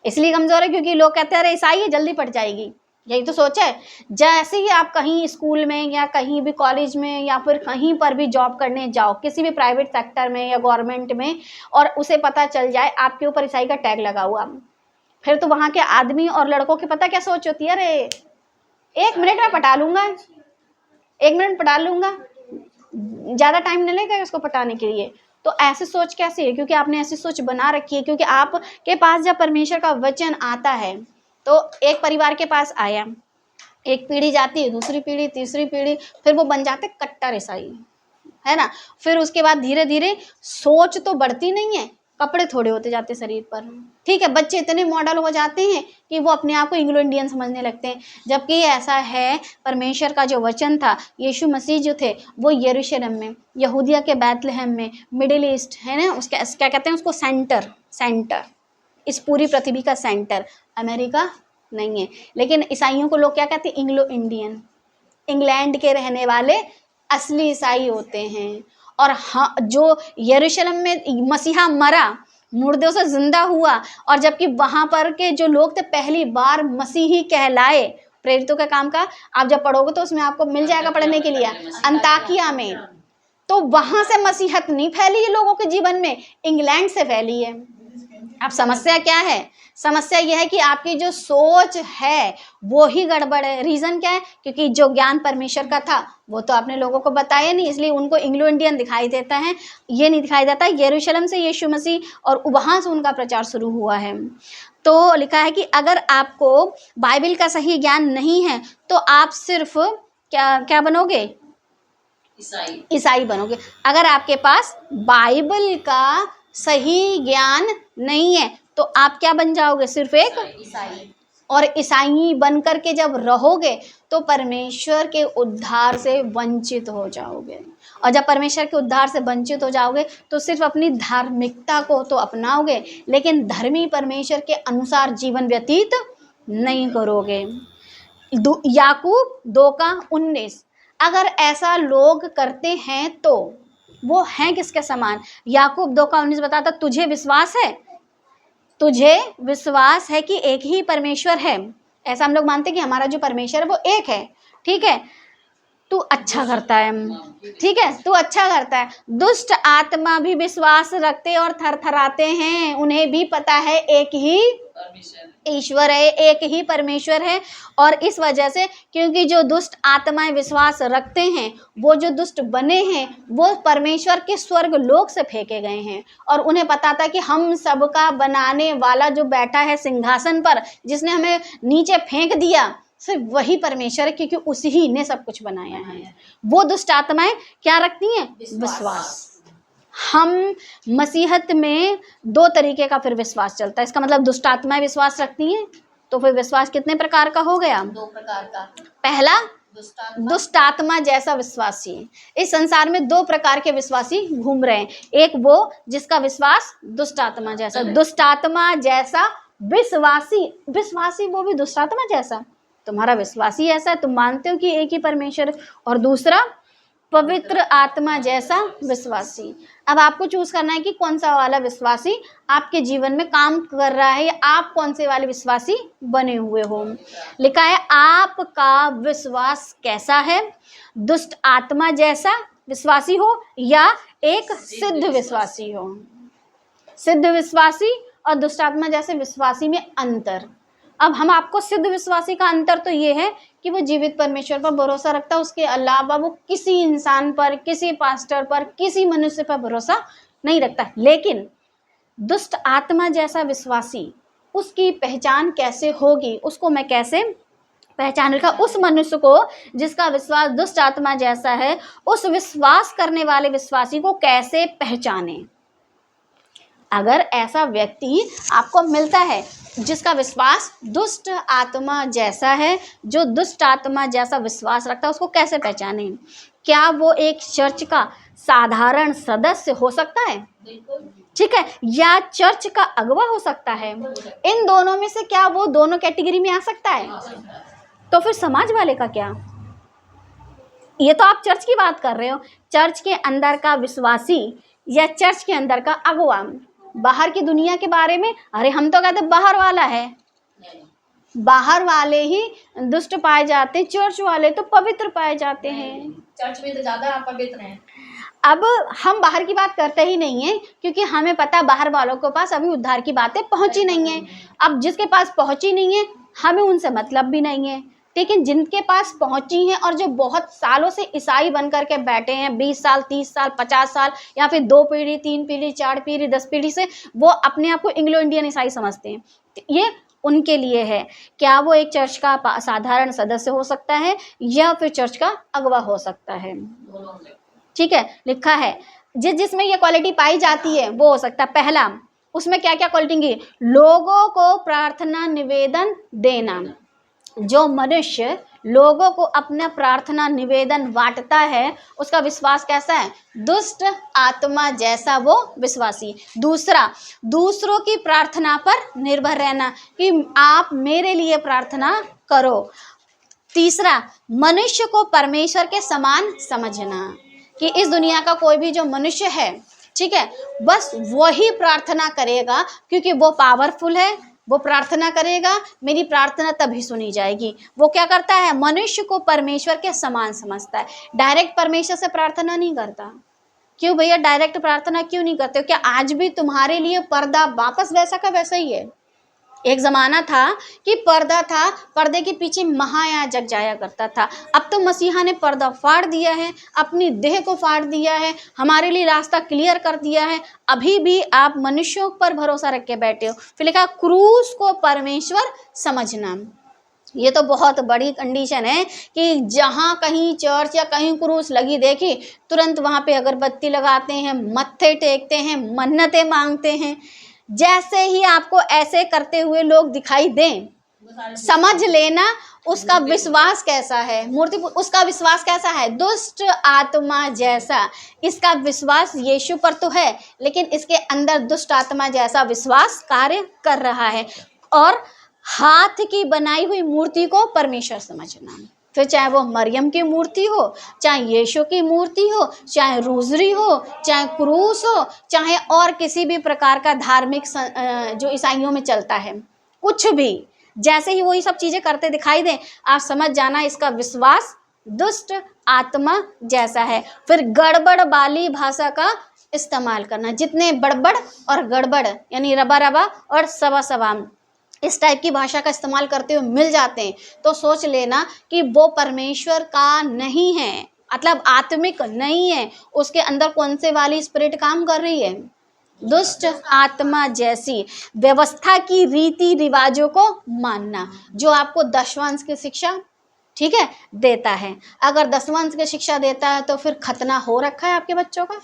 इसलिए कमजोर है क्योंकि लोग कहते हैं अरे ईसाई है, जल्दी पट जाएगी। यही तो सोच है। जैसे ही आप कहीं स्कूल में या कहीं भी कॉलेज में या फिर कहीं पर भी जॉब करने जाओ, किसी भी प्राइवेट सेक्टर में या गवर्नमेंट में, और उसे पता चल जाए आपके ऊपर ईसाई का टैग लगा हुआ, फिर तो वहाँ के आदमी और लड़कों की पता क्या सोच होती है? अरे 1 मिनट में पटा लूंगा, 1 मिनट पटा लूंगा, ज़्यादा टाइम नहीं लगेगा उसको पटाने के लिए। तो ऐसी सोच कैसे है? क्योंकि आपने ऐसी सोच बना रखी है। क्योंकि आपके पास जब परमेश्वर का वचन आता है तो एक परिवार के पास आया, एक पीढ़ी जाती है, दूसरी पीढ़ी, तीसरी पीढ़ी, फिर वो बन जाते कट्टर ईसाई, है ना। फिर उसके बाद धीरे धीरे सोच तो बढ़ती नहीं है, कपड़े थोड़े होते जाते शरीर पर, ठीक है। बच्चे इतने मॉडल हो जाते हैं कि वो अपने आप को एंग्लो इंडियन समझने लगते हैं, जबकि ऐसा है परमेश्वर का जो वचन था, यीशु मसीह जो थे वो यरूशलेम में, यहूदिया के बैतलहम में, मिडिल ईस्ट है ना, उसका क्या कहते हैं उसको, सेंटर, इस पूरी पृथ्वी का सेंटर अमेरिका नहीं है। लेकिन ईसाइयों को लोग क्या कहते हैं? इंग्लो इंडियन, इंग्लैंड के रहने वाले असली ईसाई होते हैं। और हाँ, जो यरूशलेम में मसीहा मरा, मुर्दों से जिंदा हुआ, और जबकि वहाँ पर के जो लोग थे पहली बार मसीही कहलाए। प्रेरितों के काम का आप जब पढ़ोगे तो उसमें आपको मिल जाएगा पढ़ने के लिए, अंताकिया में। तो वहाँ से मसीहत नहीं फैली है लोगों के जीवन में, इंग्लैंड से फैली है। अब समस्या क्या है? समस्या यह है कि आपकी जो सोच है वो ही गड़बड़ है। रीज़न क्या है? क्योंकि जो ज्ञान परमेश्वर का था वो तो आपने लोगों को बताया नहीं, इसलिए उनको इंग्लो इंडियन दिखाई देता है। ये नहीं दिखाई देता यरूशलेम से यीशु मसीह और वहाँ से उनका प्रचार शुरू हुआ है। तो लिखा है कि अगर आपको बाइबल का सही ज्ञान नहीं है तो आप सिर्फ क्या बनोगे? ईसाई बनोगे। अगर आपके पास बाइबल का सही ज्ञान नहीं है तो आप क्या बन जाओगे? सिर्फ एक ईसाई। और ईसाई बन करके जब रहोगे तो परमेश्वर के उद्धार से वंचित हो जाओगे। और जब परमेश्वर के उद्धार से वंचित हो जाओगे तो सिर्फ अपनी धार्मिकता को तो अपनाओगे, लेकिन धर्मी परमेश्वर के अनुसार जीवन व्यतीत नहीं करोगे। याकूब 2:19। अगर ऐसा लोग करते हैं तो वो हैं किसके समान? याकूब 2:19 बताता, तुझे विश्वास है कि एक ही परमेश्वर है। ऐसा हम लोग मानते हैं कि हमारा जो परमेश्वर है वो एक है, ठीक है। तू अच्छा करता है, ठीक है, तू अच्छा करता है। दुष्ट आत्मा भी विश्वास रखते और थरथराते हैं, उन्हें भी पता है एक ही ईश्वर है, एक ही परमेश्वर है। और इस वजह से, क्योंकि जो दुष्ट आत्माएं विश्वास रखते हैं, वो जो दुष्ट बने हैं वो परमेश्वर के स्वर्ग लोक से फेंके गए हैं। और उन्हें पता था कि हम सबका बनाने वाला जो बैठा है सिंहासन पर, जिसने हमें नीचे फेंक दिया, सिर्फ वही परमेश्वर है, क्योंकि उसी ही ने सब कुछ बनाया है। वो दुष्ट आत्माएं क्या रखती हैं? विश्वास। हम मसीहत में दो तरीके का फिर विश्वास चलता है। इसका मतलब दुष्ट आत्माएं विश्वास रखती हैं, तो फिर विश्वास कितने प्रकार का हो गया? 2 प्रकार का। पहला दुष्टात्मा दुष्ट आत्मा जैसा विश्वासी। इस संसार में दो प्रकार के विश्वासी घूम रहे हैं। एक वो जिसका विश्वास दुष्ट आत्मा जैसा, दुष्ट आत्मा जैसा विश्वासी, विश्वासी वो भी दुष्ट आत्मा जैसा। तुम्हारा विश्वासी ऐसा है, तुम मानते हो कि एक ही परमेश्वर। और दूसरा पवित्र आत्मा जैसा विश्वासी। अब आपको चूज करना है कि कौन सा वाला विश्वासी आपके जीवन में काम कर रहा है, या आप कौन से वाले विश्वासी बने हुए हो। लिखा है आपका विश्वास कैसा है? दुष्ट आत्मा जैसा विश्वासी हो या एक सिद्ध विश्वासी हो। सिद्ध विश्वासी और दुष्ट आत्मा जैसे विश्वासी में अंतर। अब हम आपको सिद्ध विश्वासी का अंतर तो ये है कि वो जीवित परमेश्वर पर भरोसा रखता है, उसके अलावा वो किसी इंसान पर, किसी पास्टर पर, किसी मनुष्य पर भरोसा नहीं रखता। लेकिन दुष्ट आत्मा जैसा विश्वासी, उसकी पहचान कैसे होगी, उसको मैं कैसे पहचान रखा? उस मनुष्य को जिसका विश्वास दुष्ट आत्मा जैसा है, उस विश्वास करने वाले विश्वासी को कैसे पहचाने? अगर ऐसा व्यक्ति आपको मिलता है जिसका विश्वास दुष्ट आत्मा जैसा है, जो दुष्ट आत्मा जैसा विश्वास रखता है, उसको कैसे पहचाने? क्या वो एक चर्च का साधारण सदस्य हो सकता है? ठीक है, या चर्च का अगुवा हो सकता है? इन दोनों में से क्या वो दोनों कैटेगरी में आ सकता है? तो फिर समाज वाले का क्या? ये तो आप चर्च की बात कर रहे हो। चर्च के अंदर का विश्वासी या चर्च के अंदर का अगुवा, बाहर की दुनिया के बारे में, अरे हम तो कहते बाहर वाला है। बाहर वाले ही दुष्ट पाए जाते हैं, चर्च वाले तो पवित्र पाए जाते हैं। चर्च में तो ज्यादा पवित्र हैं। अब हम बाहर की बात करते ही नहीं है, क्योंकि हमें पता है बाहर वालों के पास अभी उद्धार की बातें पहुंची नहीं है। अब जिसके पास पहुंची नहीं है, हमें उनसे मतलब भी नहीं है। लेकिन जिनके पास पहुंची हैं और जो बहुत सालों से ईसाई बन करके बैठे हैं, 20 साल, 30 साल, 50 साल, या फिर 2 पीढ़ी, 3 पीढ़ी, 4 पीढ़ी, 10 पीढ़ी से वो अपने आप को इंग्लो इंडियन ईसाई समझते हैं, ये उनके लिए है। क्या वो एक चर्च का साधारण सदस्य हो सकता है या फिर चर्च का अगुवा हो सकता है? ठीक है, लिखा है जिसमें ये क्वालिटी पाई जाती है वो हो सकता है। पहला, उसमें क्या क्या क्वालिटी? लोगों को प्रार्थना निवेदन देना। जो मनुष्य लोगों को अपना प्रार्थना निवेदन बांटता है, उसका विश्वास कैसा है? दुष्ट आत्मा जैसा वो विश्वासी। दूसरा, दूसरों की प्रार्थना पर निर्भर रहना कि आप मेरे लिए प्रार्थना करो। तीसरा, मनुष्य को परमेश्वर के समान समझना कि इस दुनिया का कोई भी जो मनुष्य है, ठीक है, बस वही प्रार्थना करेगा क्योंकि वो पावरफुल है, वो प्रार्थना करेगा, मेरी प्रार्थना तभी सुनी जाएगी। वो क्या करता है? मनुष्य को परमेश्वर के समान समझता है। डायरेक्ट परमेश्वर से प्रार्थना नहीं करता। क्यों भैया डायरेक्ट प्रार्थना क्यों नहीं करते हो? क्या आज भी तुम्हारे लिए पर्दा वापस वैसा का वैसा ही है? एक ज़माना था कि पर्दा था, पर्दे के पीछे महायाजक जाया करता था। अब तो मसीहा ने पर्दा फाड़ दिया है, अपनी देह को फाड़ दिया है, हमारे लिए रास्ता क्लियर कर दिया है। अभी भी आप मनुष्यों पर भरोसा रख के बैठे हो। फिर लिखा क्रूस को परमेश्वर समझना। ये तो बहुत बड़ी कंडीशन है कि जहाँ कहीं चर्च या कहीं क्रूस लगी देखी, तुरंत वहाँ पे अगरबत्ती लगाते हैं, मत्थे टेकते हैं, मन्नतें मांगते हैं। जैसे ही आपको ऐसे करते हुए लोग दिखाई दें, समझ लेना उसका विश्वास कैसा है। मूर्ति, उसका विश्वास कैसा है? दुष्ट आत्मा जैसा। इसका विश्वास यीशु पर तो है, लेकिन इसके अंदर दुष्ट आत्मा जैसा विश्वास कार्य कर रहा है। और हाथ की बनाई हुई मूर्ति को परमेश्वर समझना, फिर चाहे वो मरियम की मूर्ति हो, चाहे यीशु की मूर्ति हो, चाहे रोजरी हो, चाहे क्रूस हो, चाहे और किसी भी प्रकार का धार्मिक जो ईसाइयों में चलता है, कुछ भी, जैसे ही वही सब चीज़ें करते दिखाई दें, आप समझ जाना इसका विश्वास दुष्ट आत्मा जैसा है। फिर गड़बड़ वाली भाषा का इस्तेमाल करना, जितने बड़बड़ और गड़बड़ यानी रबा रबा और सवा सवा इस टाइप की भाषा का इस्तेमाल करते हुए मिल जाते हैं, तो सोच लेना कि वो परमेश्वर का नहीं है, मतलब आत्मिक नहीं है। उसके अंदर कौन से वाली स्पिरिट काम कर रही है? दुष्ट आत्मा जैसी व्यवस्था की रीति रिवाजों को मानना, जो आपको दशवंश की शिक्षा, ठीक है, देता है। अगर दशवंश की शिक्षा देता है तो फिर खतना हो रखा है आपके बच्चों का,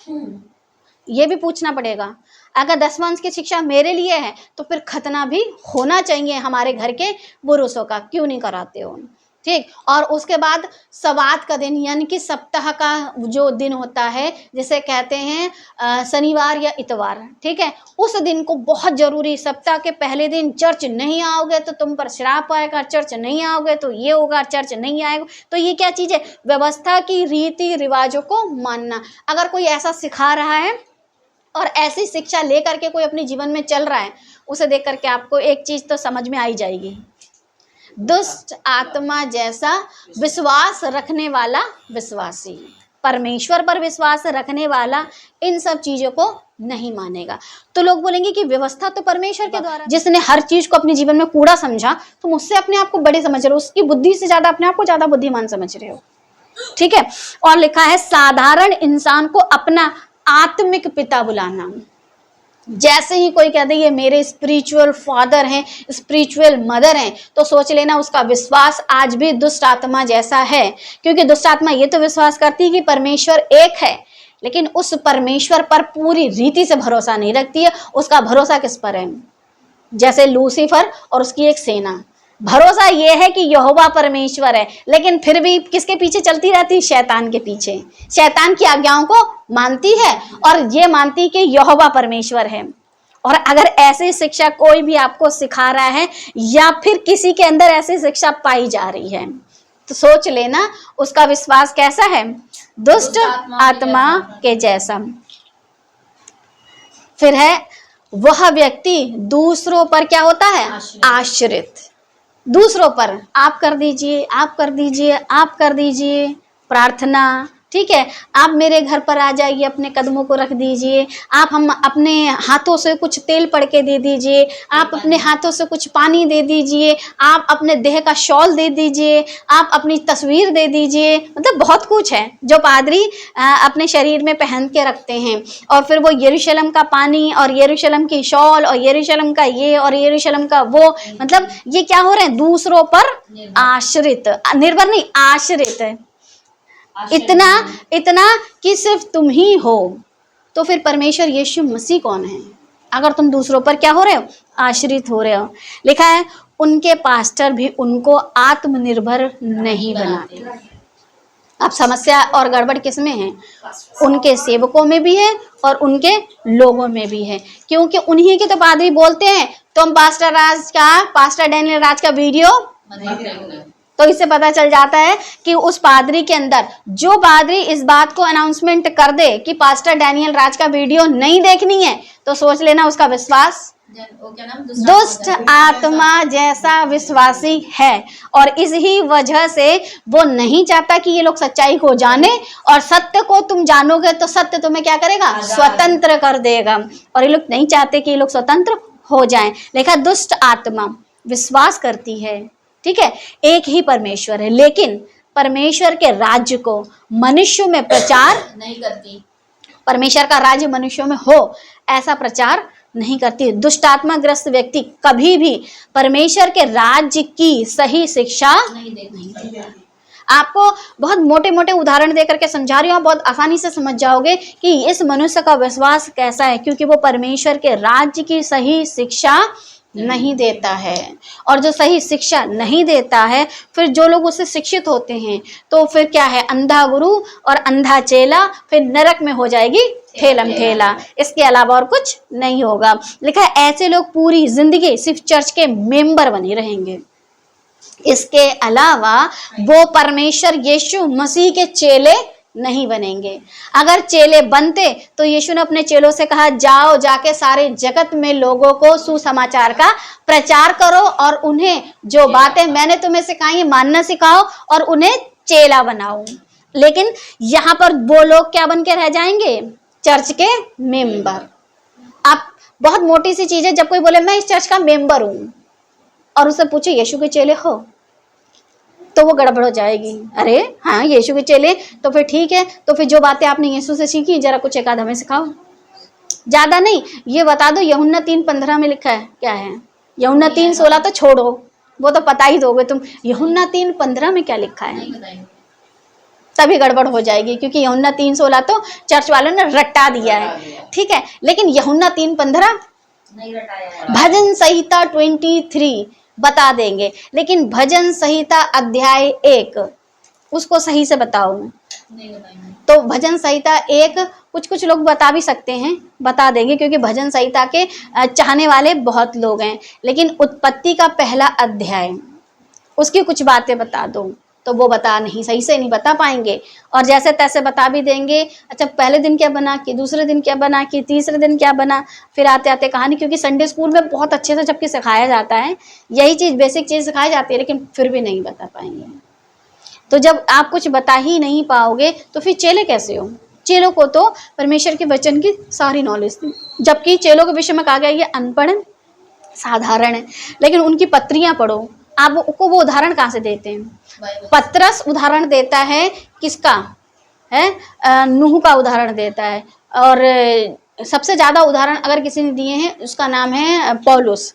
ये भी पूछना पड़ेगा। अगर दशवंश की शिक्षा मेरे लिए है तो फिर खतना भी होना चाहिए हमारे घर के पुरुषों का, क्यों नहीं कराते हो, ठीक। और उसके बाद सवात का दिन, यानी कि सप्ताह का जो दिन होता है, जिसे कहते हैं शनिवार या इतवार, ठीक है, उस दिन को बहुत जरूरी, सप्ताह के पहले दिन चर्च नहीं आओगे तो तुम पर श्राप आएगा, चर्च नहीं आओगे तो ये होगा, चर्च नहीं आएगा तो ये क्या चीज़ है, व्यवस्था की रीति रिवाजों को मानना। अगर कोई ऐसा सिखा रहा है और ऐसी शिक्षा लेकर के कोई अपने जीवन में चल रहा है, उसे देख करके आपको एक चीज़ तो समझ में आई जाएगी, दुष्ट आत्मा जैसा विश्वास रखने वाला विश्वासी, परमेश्वर पर विश्वास रखने वाला इन सब चीजों को नहीं मानेगा। तो लोग बोलेंगे कि व्यवस्था तो परमेश्वर के द्वारा, जिसने हर चीज को अपने जीवन में कूड़ा समझा, तुम उससे अपने आप को बड़े समझ रहे हो, उसकी बुद्धि से ज्यादा अपने आप को ज्यादा बुद्धिमान समझ रहे हो, ठीक है। और लिखा है साधारण इंसान को अपना आत्मिक पिता बुलाना। जैसे ही कोई कहते ये मेरे स्पिरिचुअल फादर हैं, स्पिरिचुअल मदर हैं, तो सोच लेना उसका विश्वास आज भी दुष्ट आत्मा जैसा है। क्योंकि दुष्ट आत्मा ये तो विश्वास करती है कि परमेश्वर एक है, लेकिन उस परमेश्वर पर पूरी रीति से भरोसा नहीं रखती है। उसका भरोसा किस पर है, जैसे लूसीफर और उसकी एक सेना, भरोसा ये है कि यहोवा परमेश्वर है, लेकिन फिर भी किसके पीछे चलती रहती है, शैतान के पीछे, शैतान की आज्ञाओं को मानती है और ये मानती कि यहोवा परमेश्वर है। और अगर ऐसी शिक्षा कोई भी आपको सिखा रहा है या फिर किसी के अंदर ऐसी शिक्षा पाई जा रही है, तो सोच लेना उसका विश्वास कैसा है, दुष्ट आत्मा के जैसा। फिर है वह व्यक्ति दूसरों पर क्या होता है, आश्रित, दूसरों पर आप कर दीजिए, आप कर दीजिए, आप कर दीजिए प्रार्थना, ठीक है, आप मेरे घर पर आ जाइए, अपने कदमों को रख दीजिए, आप हम अपने हाथों से कुछ तेल पड़ के दे दीजिए, आप अपने हाथों से कुछ पानी दे दीजिए, आप अपने देह का शॉल दे दीजिए, आप अपनी तस्वीर दे दीजिए। मतलब बहुत कुछ है जो पादरी अपने शरीर में पहन के रखते हैं। और फिर वो यरूशलेम का पानी और यरूशलेम की शॉल और यरूशलेम का ये और यरूशलेम का वो, मतलब ये क्या हो रहे हैं, दूसरों पर आश्रित, निर्भर नहीं, आश्रित है, इतना कि सिर्फ तुम ही हो। तो फिर परमेश्वर यीशु मसीह कौन है, अगर तुम दूसरों पर क्या हो रहे हो, आश्रित हो रहे हो। लिखा है उनके पास्टर भी उनको आत्मनिर्भर नहीं बनाते। अब समस्या और गड़बड़ किसमें है, उनके सेवकों में भी है और उनके लोगों में भी है। क्योंकि उन्हीं के तो पादरी बोलते हैं तुम पास्टर डैनियल राज का वीडियो, तो इससे पता चल जाता है कि उस पादरी के अंदर, जो पादरी इस बात को अनाउंसमेंट कर दे कि पास्टर डैनियल राज का वीडियो नहीं देखनी है, तो सोच लेना उसका विश्वास दुष्ट आत्मा जैसा विश्वासी है। और इसी वजह से वो नहीं चाहता कि ये लोग सच्चाई को जाने, और सत्य को तुम जानोगे तो सत्य तुम्हें क्या करेगा, स्वतंत्र कर देगा। और ये लोग नहीं चाहते कि ये लोग स्वतंत्र हो जाएं। देखा, दुष्ट आत्मा विश्वास करती है, ठीक है, एक ही परमेश्वर है, लेकिन परमेश्वर के राज्य को मनुष्यों में प्रचार नहीं करती। परमेश्वर का राज्य मनुष्यों में हो ऐसा प्रचार नहीं करती। दुष्ट आत्मा ग्रस्त व्यक्ति कभी भी परमेश्वर के राज्य की सही शिक्षा नहीं देती। आपको बहुत मोटे मोटे उदाहरण देकर के समझा रही हूँ, बहुत आसानी से समझ जाओगे कि इस मनुष्य का विश्वास कैसा है, क्योंकि वो परमेश्वर के राज्य की सही शिक्षा नहीं देता है। और जो सही शिक्षा नहीं देता है, फिर जो लोग उससे शिक्षित होते हैं, तो फिर क्या है, अंधा गुरु और अंधा चेला, फिर नरक में हो जाएगी ठेलम ठेला, इसके अलावा और कुछ नहीं होगा। लिखा है ऐसे लोग पूरी जिंदगी सिर्फ चर्च के मेंबर बने रहेंगे, इसके अलावा वो परमेश्वर यीशु मसीह के चेले नहीं बनेंगे। अगर चेले बनते तो यीशु ने अपने चेलों से कहा, जाओ जाके सारे जगत में लोगों को सुसमाचार का प्रचार करो और उन्हें जो बातें मैंने तुम्हें सिखाई है मानना सिखाओ और उन्हें चेला बनाओ। लेकिन यहाँ पर वो लोग क्या बन के रह जाएंगे, चर्च के मेंबर। आप बहुत मोटी सी चीज है, जब कोई बोले मैं इस चर्च का मेंबर हूं और उससे पूछे यीशु के चेले हो, तो वो गड़बड़ हो जाएगी। अरे हाँ यीशु के चेले, तो फिर ठीक है, तो फिर जो बातें आपने यीशु से सीखी जरा कुछ एक आध हमें सिखाओ। ज्यादा नहीं, ये बता दो यूहन्ना 3:15 में लिखा है क्या है? यूहन्ना 3:16 तो छोड़ो, वो तो पता ही दोगे तुम। यूहन्ना 3:15 में क्या लिखा है? नहीं बताएंगे। तभी गड़बड़ हो जाएगी, क्योंकि यूहन्ना 3:16 तो चर्च वालों ने रट्टा दिया है, ठीक है। लेकिन यूहन्ना 3:15 नहीं रटाया है। भजन संहिता 23 बता देंगे, लेकिन भजन संहिता अध्याय 1 उसको सही से बताओ। नहीं बताएंगे। तो भजन संहिता 1 कुछ लोग बता भी सकते हैं, बता देंगे, क्योंकि भजन संहिता के चाहने वाले बहुत लोग हैं। लेकिन उत्पत्ति का पहला अध्याय उसकी कुछ बातें बता दो, तो वो बता नहीं, सही से नहीं बता पाएंगे, और जैसे तैसे बता भी देंगे। अच्छा, पहले दिन क्या बना कि, दूसरे दिन क्या बना कि, तीसरे दिन क्या बना, फिर आते आते कहानी, क्योंकि संडे स्कूल में बहुत अच्छे से जबकि सिखाया जाता है, यही चीज़ बेसिक चीज़ सिखाई जाती है, लेकिन फिर भी नहीं बता पाएंगे। तो जब आप कुछ बता ही नहीं पाओगे तो फिर चेले कैसे हो? चेलों को तो परमेश्वर के वचन की सारी नॉलेज थी, जबकि चेलों के विषय में कहा गया ये अनपढ़ साधारण है। लेकिन उनकी पत्रियां पढ़ो, आपको वो उदाहरण कहाँ से देते हैं? पतरस उदाहरण देता है किसका है? नूह का उदाहरण देता है। और सबसे ज़्यादा उदाहरण अगर किसी ने दिए हैं उसका नाम है पौलुस,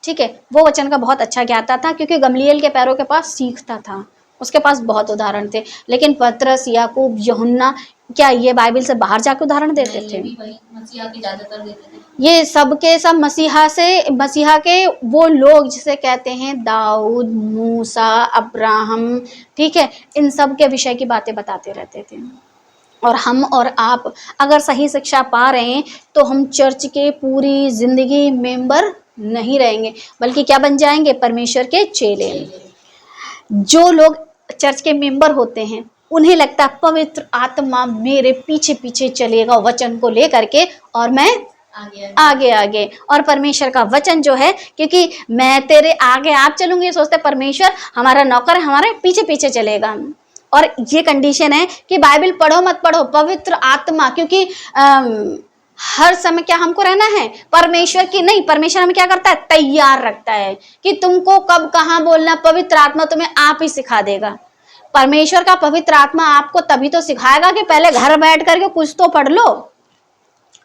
ठीक है। वो वचन का बहुत अच्छा ज्ञाता था, क्योंकि गमलीएल के पैरों के पास सीखता था, उसके पास बहुत उदाहरण थे। लेकिन पतरस, याकूब, यूहन्ना, क्या ये बाइबल से बाहर जाकर उदाहरण देते थे? मसीहा के ज्यादातर देते थे। ये सब के सब मसीहा के वो लोग जिसे कहते हैं दाऊद, मूसा, अब्राहम, ठीक है, इन सब के विषय की बातें बताते रहते थे। और हम और आप अगर सही शिक्षा पा रहे हैं तो हम चर्च के पूरी जिंदगी मेंबर नहीं रहेंगे, बल्कि क्या बन जाएंगे? परमेश्वर के चेले। जो लोग चर्च के मेंबर होते हैं उन्हें लगता है पवित्र आत्मा मेरे पीछे पीछे चलेगा वचन को लेकर के, और मैं आगे आगे। और परमेश्वर का वचन जो है, क्योंकि मैं तेरे आगे आप चलूंगी, सोचते परमेश्वर हमारा नौकर हमारे पीछे पीछे चलेगा। और ये कंडीशन है कि बाइबल पढ़ो मत पढ़ो, पवित्र आत्मा, क्योंकि हर समय क्या हमको रहना है? परमेश्वर की नहीं, परमेश्वर हमें क्या करता है? तैयार रखता है कि तुमको कब कहाँ बोलना। पवित्र आत्मा तुम्हें आप ही सिखा देगा। परमेश्वर का पवित्र आत्मा आपको तभी तो सिखाएगा कि पहले घर बैठ करके कुछ तो पढ़ लो।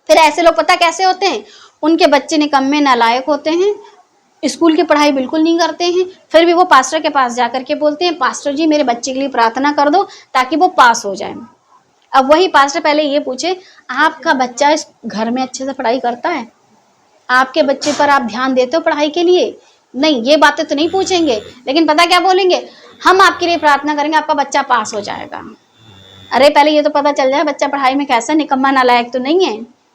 फिर ऐसे लोग पता कैसे होते हैं? उनके बच्चे निकम्मे नालायक होते हैं, स्कूल की पढ़ाई बिल्कुल नहीं करते हैं, फिर भी वो पास्टर के पास जाकर के बोलते हैं पास्टर जी मेरे बच्चे के लिए प्रार्थना कर दो ताकि वो पास हो जाए। अब वही पास्टर पहले ये पूछे, आपका बच्चा इस घर में अच्छे से पढ़ाई करता है? आपके बच्चे पर आप ध्यान देते हो पढ़ाई के लिए? नहीं, ये बातें तो नहीं पूछेंगे, लेकिन पता क्या बोलेंगे? हम आपके लिए प्रार्थना करेंगे, आपका बच्चा पास हो जाएगा। अरे पहले ये तो पता चल जाए बच्चा पढ़ाई में कैसा, निकम्मा नालायक तो नहीं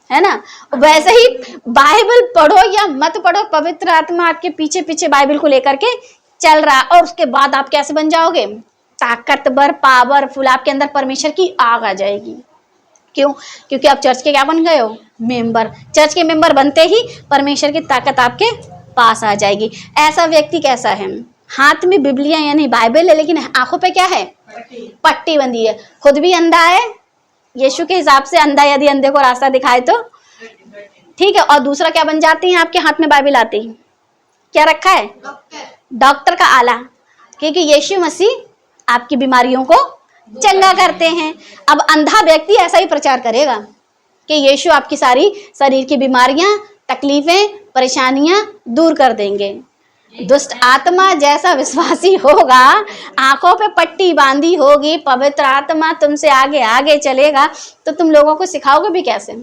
है ना? वैसे ही बाइबल पढ़ो या मत पढ़ो, पवित्र आत्मा आपके पीछे पीछे बाइबल को लेकर के चल रहा है, और उसके बाद आप कैसे बन जाओगे? ताकतवर, पावरफुल, आपके अंदर परमेश्वर की आग आ जाएगी। क्यों? क्योंकि आप चर्च के क्या बन गए हो? मेंबर। चर्च के मेंबर बनते ही परमेश्वर की ताकत आपके पास आ जाएगी। ऐसा व्यक्ति कैसा है? हाथ में बिबलिया यानी बाइबल है, लेकिन आंखों पे क्या है? पट्टी बंधी है। खुद भी अंधा है, यीशु के हिसाब से अंधा यदि अंधे को रास्ता दिखाए तो ठीक है। और दूसरा क्या बन जाती है? आपके हाथ में बाइबल आती है, क्या रखा है? डॉक्टर का आला, क्योंकि यीशु मसीह आपकी बीमारियों को चंगा करते हैं। अब अंधा व्यक्ति ऐसा ही प्रचार करेगा कि यीशु आपकी सारी शरीर की बीमारियां, तकलीफें, परेशानियां दूर कर देंगे। दुष्ट आत्मा जैसा विश्वासी होगा, आंखों पे पट्टी बांधी होगी, पवित्र आत्मा तुमसे आगे आगे चलेगा, तो तुम लोगों को सिखाओगे भी कैसे?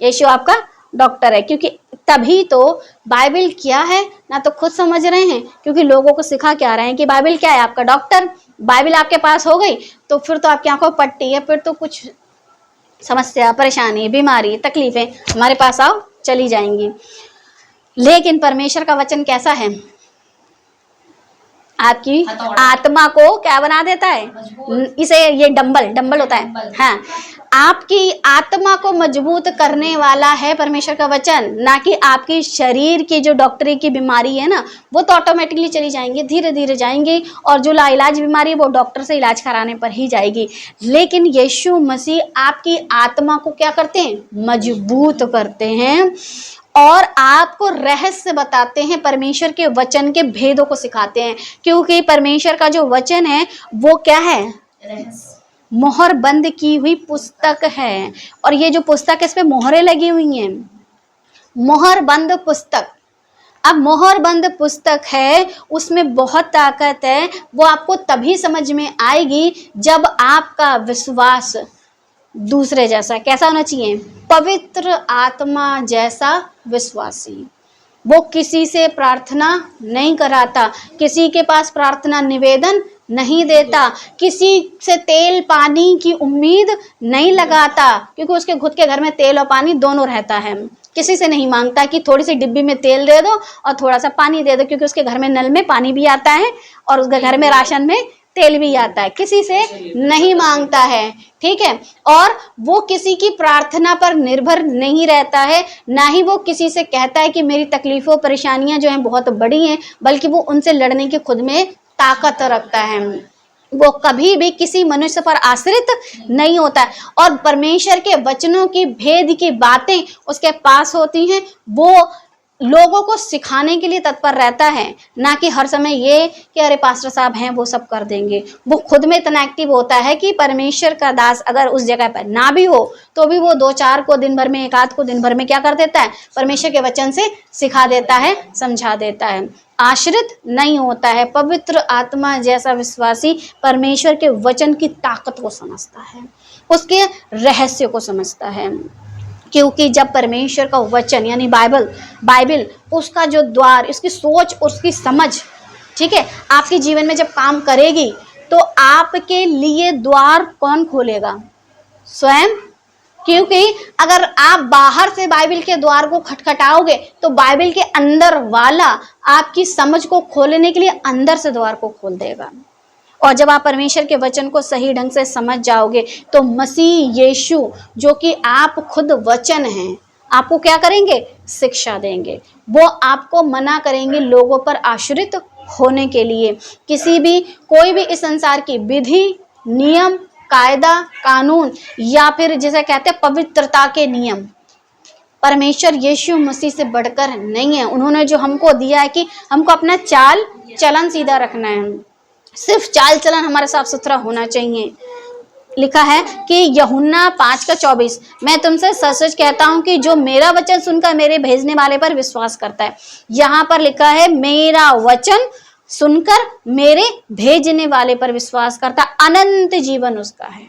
यीशु आपका डॉक्टर है, क्योंकि तभी तो बाइबल क्या है ना तो खुद समझ रहे हैं, क्योंकि लोगों को सिखा क्या रहे हैं कि बाइबल क्या है? आपका डॉक्टर। बाइबल आपके पास हो गई तो फिर तो आपकी आंखों पट्टी है, फिर तो कुछ समस्या, परेशानी, बीमारी, तकलीफें हमारे पास आओ चली जाएंगी। लेकिन परमेश्वर का वचन कैसा है? आपकी आत्मा को क्या बना देता है? इसे ये डंबल होता है, हाँ, आपकी आत्मा को मजबूत करने वाला है परमेश्वर का वचन, ना कि आपकी शरीर की जो डॉक्टरी की बीमारी है ना, वो तो ऑटोमेटिकली चली जाएंगी, धीरे धीरे जाएंगी, और जो लाइलाज बीमारी है वो डॉक्टर से इलाज कराने पर ही जाएगी। लेकिन यीशु मसीह आपकी आत्मा को क्या करते हैं? मजबूत करते हैं, और आपको रहस्य बताते हैं, परमेश्वर के वचन के भेदों को सिखाते हैं, क्योंकि परमेश्वर का जो वचन है वो क्या है? मोहर बंद की हुई पुस्तक है। और ये जो पुस्तक है इस पे मोहरें लगी हुई हैं, मोहर बंद पुस्तक। अब मोहर बंद पुस्तक है, उसमें बहुत ताकत है। वो आपको तभी समझ में आएगी जब आपका विश्वास दूसरे जैसा, कैसा होना चाहिए, पवित्र आत्मा जैसा विश्वासी। वो किसी से प्रार्थना नहीं कराता, किसी के पास प्रार्थना निवेदन नहीं देता, किसी से तेल पानी की उम्मीद नहीं लगाता, क्योंकि उसके खुद के घर में तेल और पानी दोनों रहता है। किसी से नहीं मांगता कि थोड़ी सी डिब्बी में तेल दे दो और थोड़ा सा पानी दे दो, क्योंकि उसके घर में नल में पानी भी आता है और उसके घर में राशन में तेल भी आता है। किसी से नहीं मांगता है, ठीक है। और वो किसी की प्रार्थना पर निर्भर नहीं रहता है, ना ही वो किसी से कहता है कि मेरी तकलीफों परेशानियां जो हैं बहुत बड़ी हैं, बल्कि वो उनसे लड़ने की खुद में ताकत रखता है। वो कभी भी किसी मनुष्य पर आश्रित नहीं होता है और परमेश्वर के वचनों की भेद की बातें उसके पास होती हैं। वो लोगों को सिखाने के लिए तत्पर रहता है, ना कि हर समय ये कि अरे पास्टर साहब हैं वो सब कर देंगे। वो खुद में इतना एक्टिव होता है कि परमेश्वर का दास अगर उस जगह पर ना भी हो तो भी वो 2-4 को दिन भर में, 1-8 को दिन भर में क्या कर देता है, परमेश्वर के वचन से सिखा देता है, समझा देता है। आश्रित नहीं होता है। पवित्र आत्मा जैसा विश्वासी परमेश्वर के वचन की ताकत को समझता है, उसके रहस्य को समझता है। क्योंकि जब परमेश्वर का वचन यानी बाइबल उसका जो द्वार, उसकी सोच, उसकी समझ, ठीक है, आपके जीवन में जब काम करेगी तो आपके लिए द्वार कौन खोलेगा, स्वयं। क्योंकि अगर आप बाहर से बाइबल के द्वार को खटखटाओगे तो बाइबल के अंदर वाला आपकी समझ को खोलने के लिए अंदर से द्वार को खोल देगा। और जब आप परमेश्वर के वचन को सही ढंग से समझ जाओगे तो मसीह यीशु जो कि आप खुद वचन हैं, आपको क्या करेंगे, शिक्षा देंगे। वो आपको मना करेंगे लोगों पर आश्रित होने के लिए। कोई भी इस संसार की विधि, नियम, कायदा, कानून या फिर जिसे कहते हैं पवित्रता के नियम, परमेश्वर यीशु मसीह से बढ़कर नहीं है। उन्होंने जो हमको दिया है कि हमको अपना चाल चलन सीधा रखना है, सिर्फ चाल चलन हमारा साफ सुथरा होना चाहिए। लिखा है कि यूहन्ना 5:24, मैं तुमसे सच सच कहता हूं कि जो मेरा वचन सुनकर मेरे भेजने वाले पर विश्वास करता है। यहाँ पर लिखा है मेरा वचन सुनकर मेरे भेजने वाले पर विश्वास करता, अनंत जीवन उसका है।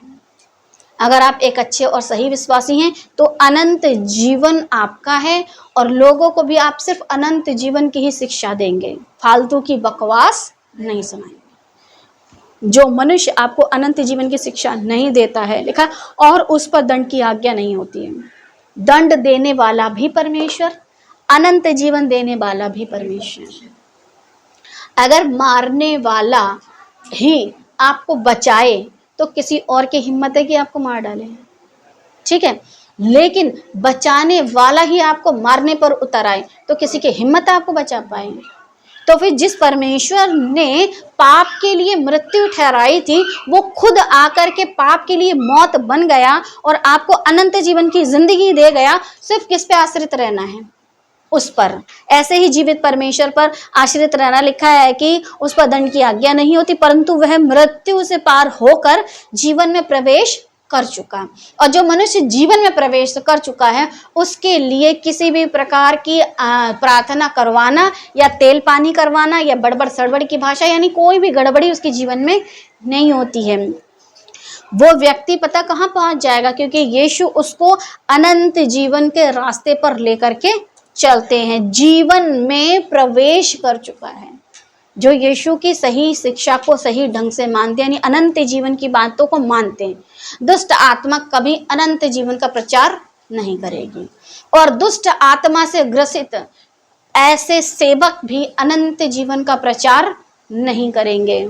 अगर आप एक अच्छे और सही विश्वासी हैं तो अनंत जीवन आपका है और लोगों को भी आप सिर्फ अनंत जीवन की ही शिक्षा देंगे, फालतू की बकवास नहीं सुनाएंगे। जो मनुष्य आपको अनंत जीवन की शिक्षा नहीं देता है, लिखा, और उस पर दंड की आज्ञा नहीं होती है। दंड देने वाला भी परमेश्वर, अनंत जीवन देने वाला भी परमेश्वर। अगर मारने वाला ही आपको बचाए तो किसी और की हिम्मत है कि आपको मार डाले, ठीक है। लेकिन बचाने वाला ही आपको मारने पर उतर आए तो किसी की हिम्मत आपको बचा पाए। तो फिर जिस परमेश्वर ने पाप के लिए मृत्यु ठहराई थी वो खुद आकर के पाप के लिए मौत बन गया और आपको अनंत जीवन की जिंदगी दे गया। सिर्फ किस पे आश्रित रहना है, उस पर। ऐसे ही जीवित परमेश्वर पर आश्रित रहना। लिखा है कि उस पर दंड की आज्ञा नहीं होती, परंतु वह मृत्यु से पार होकर जीवन में प्रवेश कर चुका। और जो मनुष्य जीवन में प्रवेश कर चुका है उसके लिए किसी भी प्रकार की प्रार्थना करवाना या तेल पानी करवाना या बड़बड़ सड़बड़ की भाषा यानी कोई भी गड़बड़ी उसके जीवन में नहीं होती है। वो व्यक्ति पता कहाँ पहुंच जाएगा, क्योंकि यीशु उसको अनंत जीवन के रास्ते पर लेकर के चलते हैं। जीवन में प्रवेश कर चुका है जो यीशु की सही शिक्षा को सही ढंग से मानते हैं, यानी अनंत जीवन की बातों को मानते हैं। दुष्ट आत्मा कभी अनंत जीवन का प्रचार नहीं करेगी और दुष्ट आत्मा से ग्रसित ऐसे सेवक भी अनंत जीवन का प्रचार नहीं करेंगे।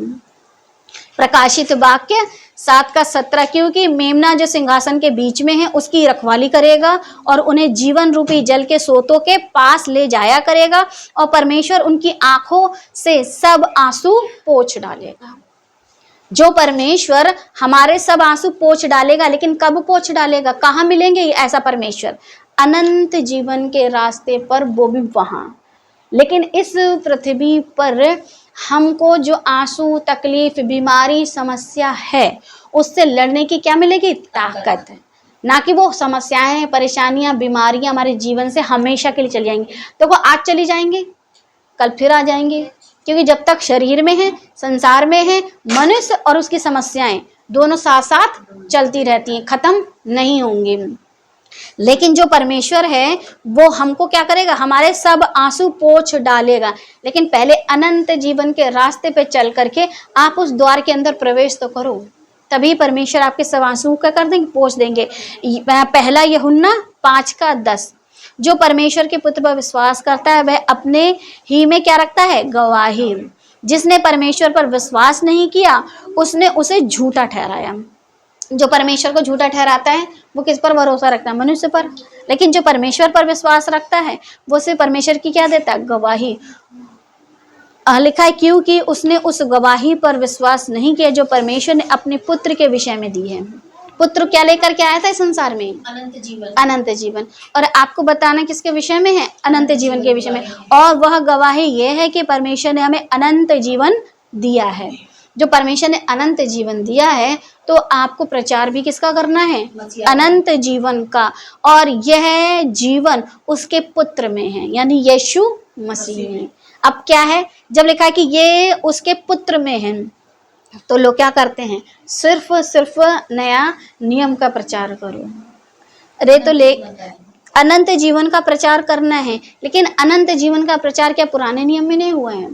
प्रकाशित वाक्य 7:17, क्योंकि मेमना जो सिंहासन के बीच में है उसकी रखवाली करेगा और उन्हें जीवन रूपी जल के सोतों के पास ले जाया करेगा और परमेश्वर उनकी आंखों से सब आंसू पोंछ डालेगा। जो परमेश्वर हमारे सब आंसू पोंछ डालेगा, लेकिन कब पोंछ डालेगा, कहाँ मिलेंगे ऐसा परमेश्वर, अनंत जीवन के रास्ते पर, वो भी वहां। लेकिन इस पृथ्वी पर हमको जो आंसू, तकलीफ, बीमारी, समस्या है उससे लड़ने की क्या मिलेगी, ताकत। ना कि वो समस्याएं, परेशानियां, बीमारियां हमारे जीवन से हमेशा के लिए चली जाएंगी। तो वो आज चली जाएंगे, कल फिर आ जाएंगे, क्योंकि जब तक शरीर में है, संसार में है, मनुष्य और उसकी समस्याएं दोनों साथ साथ चलती रहती हैं, खत्म नहीं होंगी। लेकिन जो परमेश्वर है वो हमको क्या करेगा, हमारे सब आंसू पोंछ डालेगा। लेकिन पहले अनंत जीवन के रास्ते पे चल करके आप उस द्वार के अंदर प्रवेश तो करो, तभी परमेश्वर आपके सब आंसू का कर देंगे, पोंछ देंगे। पहला यूहन्ना 5:10, जो परमेश्वर के पुत्र पर विश्वास करता है वह अपने ही में क्या रखता है, गवाही। जिसने परमेश्वर पर विश्वास नहीं किया उसने उसे झूठा ठहराया। जो परमेश्वर को झूठा ठहराता है वो किस पर भरोसा रखता है, मनुष्य पर। लेकिन जो परमेश्वर पर विश्वास रखता है वो सिर्फ परमेश्वर की क्या देता है, गवाही। लिखा है क्योंकि उसने उस गवाही पर विश्वास नहीं किया जो परमेश्वर ने अपने पुत्र के विषय में दी है। पुत्र क्या लेकर के आया था इस संसार में, अनंत जीवन। अनंत जीवन। और आपको बताना किसके विषय में है, अनंत जीवन के विषय में। और वह गवाही यह है कि परमेश्वर ने हमें अनंत जीवन दिया है। जो परमेश्वर ने अनंत जीवन दिया है तो आपको प्रचार भी किसका करना है, अनंत जीवन का। और यह जीवन उसके पुत्र में है, यानी यीशु मसीह में। अब क्या है, जब लिखा है कि ये उसके पुत्र में है तो लोग क्या करते हैं, सिर्फ नया नियम का प्रचार करो। अरे तो ले अनंत जीवन का प्रचार करना है, लेकिन अनंत जीवन का प्रचार क्या पुराने नियम में नहीं हुआ है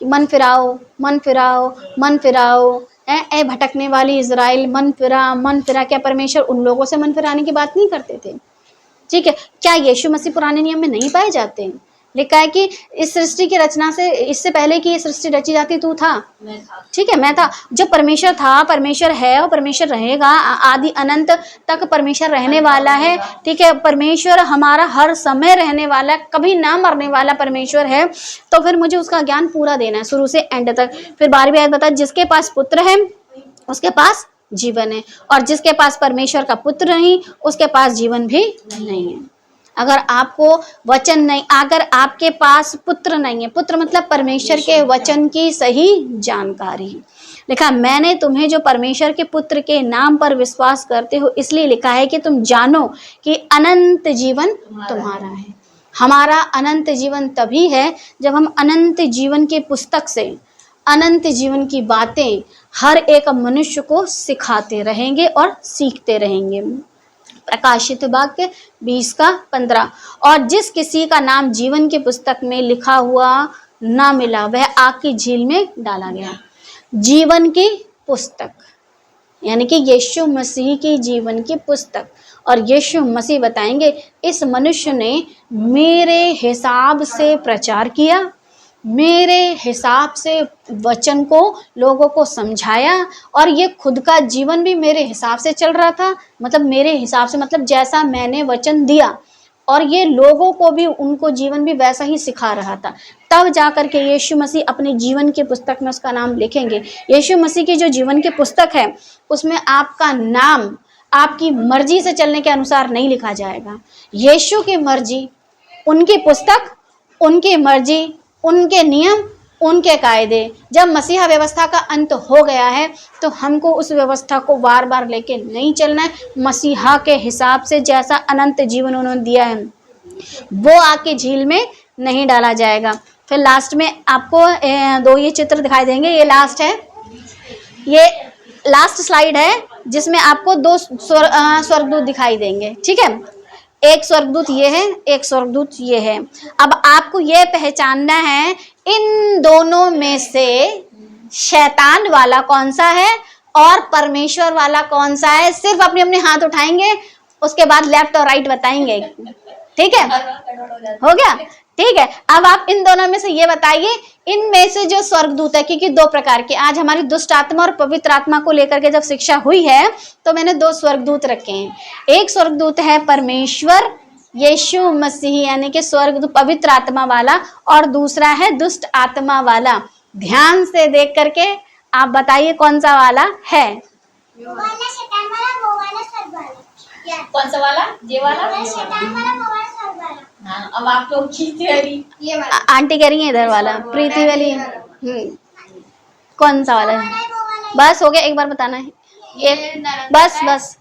कि मन फिराओ मन फिराओ मन फिराओ, ए भटकने वाली इज़राइल मन फिरा। क्या परमेश्वर उन लोगों से मन फिराने की बात नहीं करते थे? ठीक है, क्या यीशु मसीह पुराने नियम में नहीं पाए जाते हैं? लिखा है कि इस सृष्टि की रचना से, इससे पहले कि ये सृष्टि रची जाती तू था, ठीक है, मैं था। जब परमेश्वर था, परमेश्वर है और परमेश्वर रहेगा, आदि अनंत तक परमेश्वर रहने वाला है, ठीक है। परमेश्वर हमारा हर समय रहने वाला, कभी ना मरने वाला परमेश्वर है। तो फिर मुझे उसका ज्ञान पूरा देना है शुरू से एंड तक। फिर 12वीं आयत बता, जिसके पास पुत्र है उसके पास जीवन है, और जिसके पास परमेश्वर का पुत्र नहीं उसके पास जीवन भी नहीं है। अगर आपको वचन नहीं, अगर आपके पास पुत्र नहीं है, पुत्र मतलब परमेश्वर के वचन की सही जानकारी। लिखा, मैंने तुम्हें जो परमेश्वर के पुत्र के नाम पर विश्वास करते हो इसलिए लिखा है कि तुम जानो कि अनंत जीवन तुम्हारा है। हमारा अनंत जीवन तभी है जब हम अनंत जीवन की पुस्तक से अनंत जीवन की बातें हर एक मनुष्य को सिखाते रहेंगे और सीखते रहेंगे। प्रकाशित वाक्य 20:15, और जिस किसी का नाम जीवन की पुस्तक में लिखा हुआ ना मिला वह आग की झील में डाला गया। जीवन की पुस्तक यानी कि यीशु मसीह की जीवन की पुस्तक। और यीशु मसीह बताएंगे, इस मनुष्य ने मेरे हिसाब से प्रचार किया, मेरे हिसाब से वचन को लोगों को समझाया, और ये खुद का जीवन भी मेरे हिसाब से चल रहा था। मतलब मेरे हिसाब से मतलब जैसा मैंने वचन दिया, और ये लोगों को भी, उनको जीवन भी वैसा ही सिखा रहा था। तब जाकर के यीशु मसीह अपने जीवन की पुस्तक में उसका नाम लिखेंगे। यीशु मसीह की जो जीवन की पुस्तक है उसमें आपका नाम आपकी मर्जी से चलने के अनुसार नहीं लिखा जाएगा। यीशु की मर्जी, उनकी पुस्तक, उनकी मर्जी, उनके नियम, उनके कायदे। जब मसीहा व्यवस्था का अंत हो गया है तो हमको उस व्यवस्था को बार बार लेके नहीं चलना है। मसीहा के हिसाब से जैसा अनंत जीवन उन्होंने दिया है वो आग की झील में नहीं डाला जाएगा। फिर लास्ट में आपको 2 ये चित्र दिखाई देंगे। ये लास्ट है, ये लास्ट स्लाइड है जिसमें आपको 2 स्वर्गदूत दिखाई देंगे, ठीक है। एक स्वर्गदूत ये है, एक स्वर्गदूत ये है। अब आपको ये पहचानना है इन दोनों में से शैतान वाला कौन सा है और परमेश्वर वाला कौन सा है। सिर्फ अपने अपने हाथ उठाएंगे, उसके बाद लेफ्ट और राइट बताएंगे, ठीक है, हो गया, ठीक है। अब आप इन दोनों में से ये बताइए, इनमें से जो स्वर्गदूत है, क्योंकि 2 प्रकार के, आज हमारी दुष्ट आत्मा और पवित्र आत्मा को लेकर के जब शिक्षा हुई है तो मैंने 2 स्वर्गदूत रखे हैं। एक स्वर्गदूत है परमेश्वर यीशु मसीह यानी कि स्वर्गदूत पवित्र आत्मा वाला, और दूसरा है दुष्ट आत्मा वाला। ध्यान से देख करके आप बताइए कौन सा वाला है। कौन सा वाला? ये वाला? हाँ, अब आप लोग की तैयारी। ये वाला आंटी कह रही है इधर वाला, प्रीति वाली। कौन सा वाला है? बस हो गया, एक बार बताना है। एक बस बस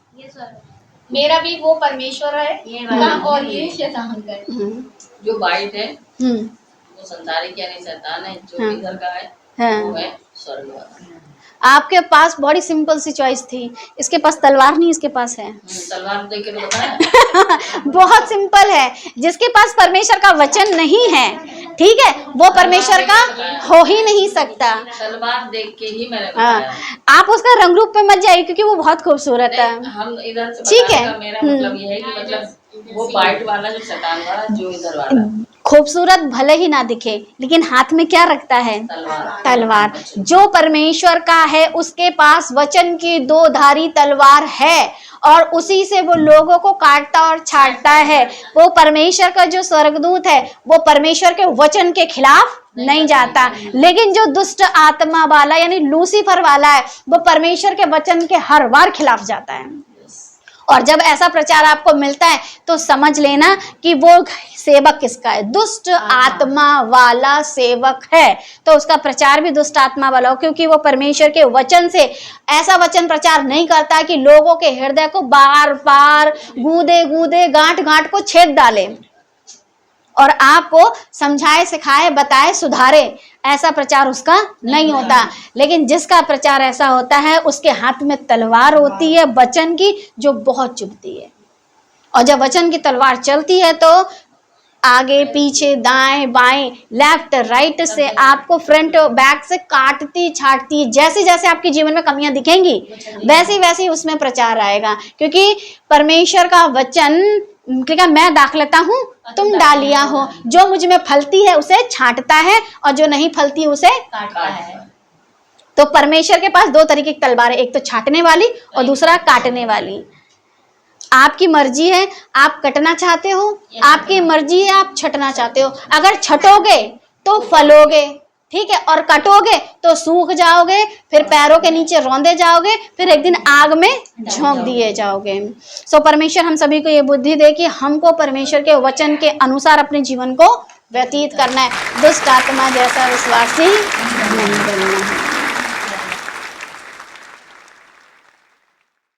मेरा भी वो परमेश्वर है ये का, वाला और ये ये शैतान का है। जो वाइट है हम्म, वो संसारिक यानी शैतान है, जो हाँ। इधर का है हाँ। वो है स्वर्ग वाला। आपके पास बड़ी सिंपल सी चॉइस थी, इसके पास तलवार नहीं, इसके पास है। तलवार देख के तो बताया। बहुत सिंपल है, जिसके पास परमेश्वर का वचन नहीं है, ठीक है, वो परमेश्वर का हो ही नहीं सकता। तलवार देख के ही मैंने हाँ, बताया। आप उसका रंग रूप पे मत जाइए, क्योंकि वो बहुत खूबसूरत है। नहीं, हम इधर से ठीक बताने है। का मेरा मतलब ये है कि मतलब वो वाइट वाला जो शैतान वाला, जो इधर वाला खूबसूरत भले ही ना दिखे, लेकिन हाथ में क्या रखता है? तलवार। तलवार। जो परमेश्वर का है उसके पास वचन की दो धारी तलवार है, और उसी से वो लोगों को काटता और छाटता है। वो परमेश्वर का जो स्वर्गदूत है वो परमेश्वर के वचन के खिलाफ नहीं जाता, लेकिन जो दुष्ट आत्मा वाला यानी लूसीफर वाला है वो परमेश्वर के वचन के हर बार खिलाफ जाता है। और जब ऐसा प्रचार आपको मिलता है तो समझ लेना कि वो सेवक किसका है? दुष्ट आत्मा वाला सेवक है। तो उसका प्रचार भी दुष्ट आत्मा वाला हो, क्योंकि वो परमेश्वर के वचन से ऐसा वचन प्रचार नहीं करता कि लोगों के हृदय को बार बार गूदे गूदे गांठ गांठ को छेद डाले और आपको समझाए, सिखाए, बताए, सुधारे। ऐसा प्रचार उसका नहीं होता। लेकिन जिसका प्रचार ऐसा होता है उसके हाथ में तलवार होती है वचन की, जो बहुत चुभती है। और जब वचन की तलवार चलती है तो आगे पीछे दाएं बाएं लेफ्ट राइट से आपको फ्रंट बैक से काटती छाटती। जैसे जैसे आपके जीवन में कमियां दिखेंगी वैसे वैसे उसमें प्रचार आएगा, क्योंकि परमेश्वर का वचन क्या मैं दाख लेता हूँ तुम डालिया हो। जो मुझ में फलती है उसे छांटता है और जो नहीं फलती उसे काटता है। तो परमेश्वर के पास दो तरीके की तलवार है, एक तो छांटने वाली और दूसरा काटने वाली। आपकी मर्जी है, आप कटना चाहते हो, आपकी मर्जी है आप छटना चाहते हो। अगर छटोगे तो फलोगे, ठीक है, और कटोगे तो सूख जाओगे, फिर पैरों के नीचे रौंदे जाओगे, फिर एक दिन आग में झोंक दिए जाओगे। सो परमेश्वर हम सभी को ये बुद्धि दे कि हमको परमेश्वर के वचन के अनुसार अपने जीवन को व्यतीत करना है, दुष्ट आत्मा जैसा विश्वासी नहीं बनना है।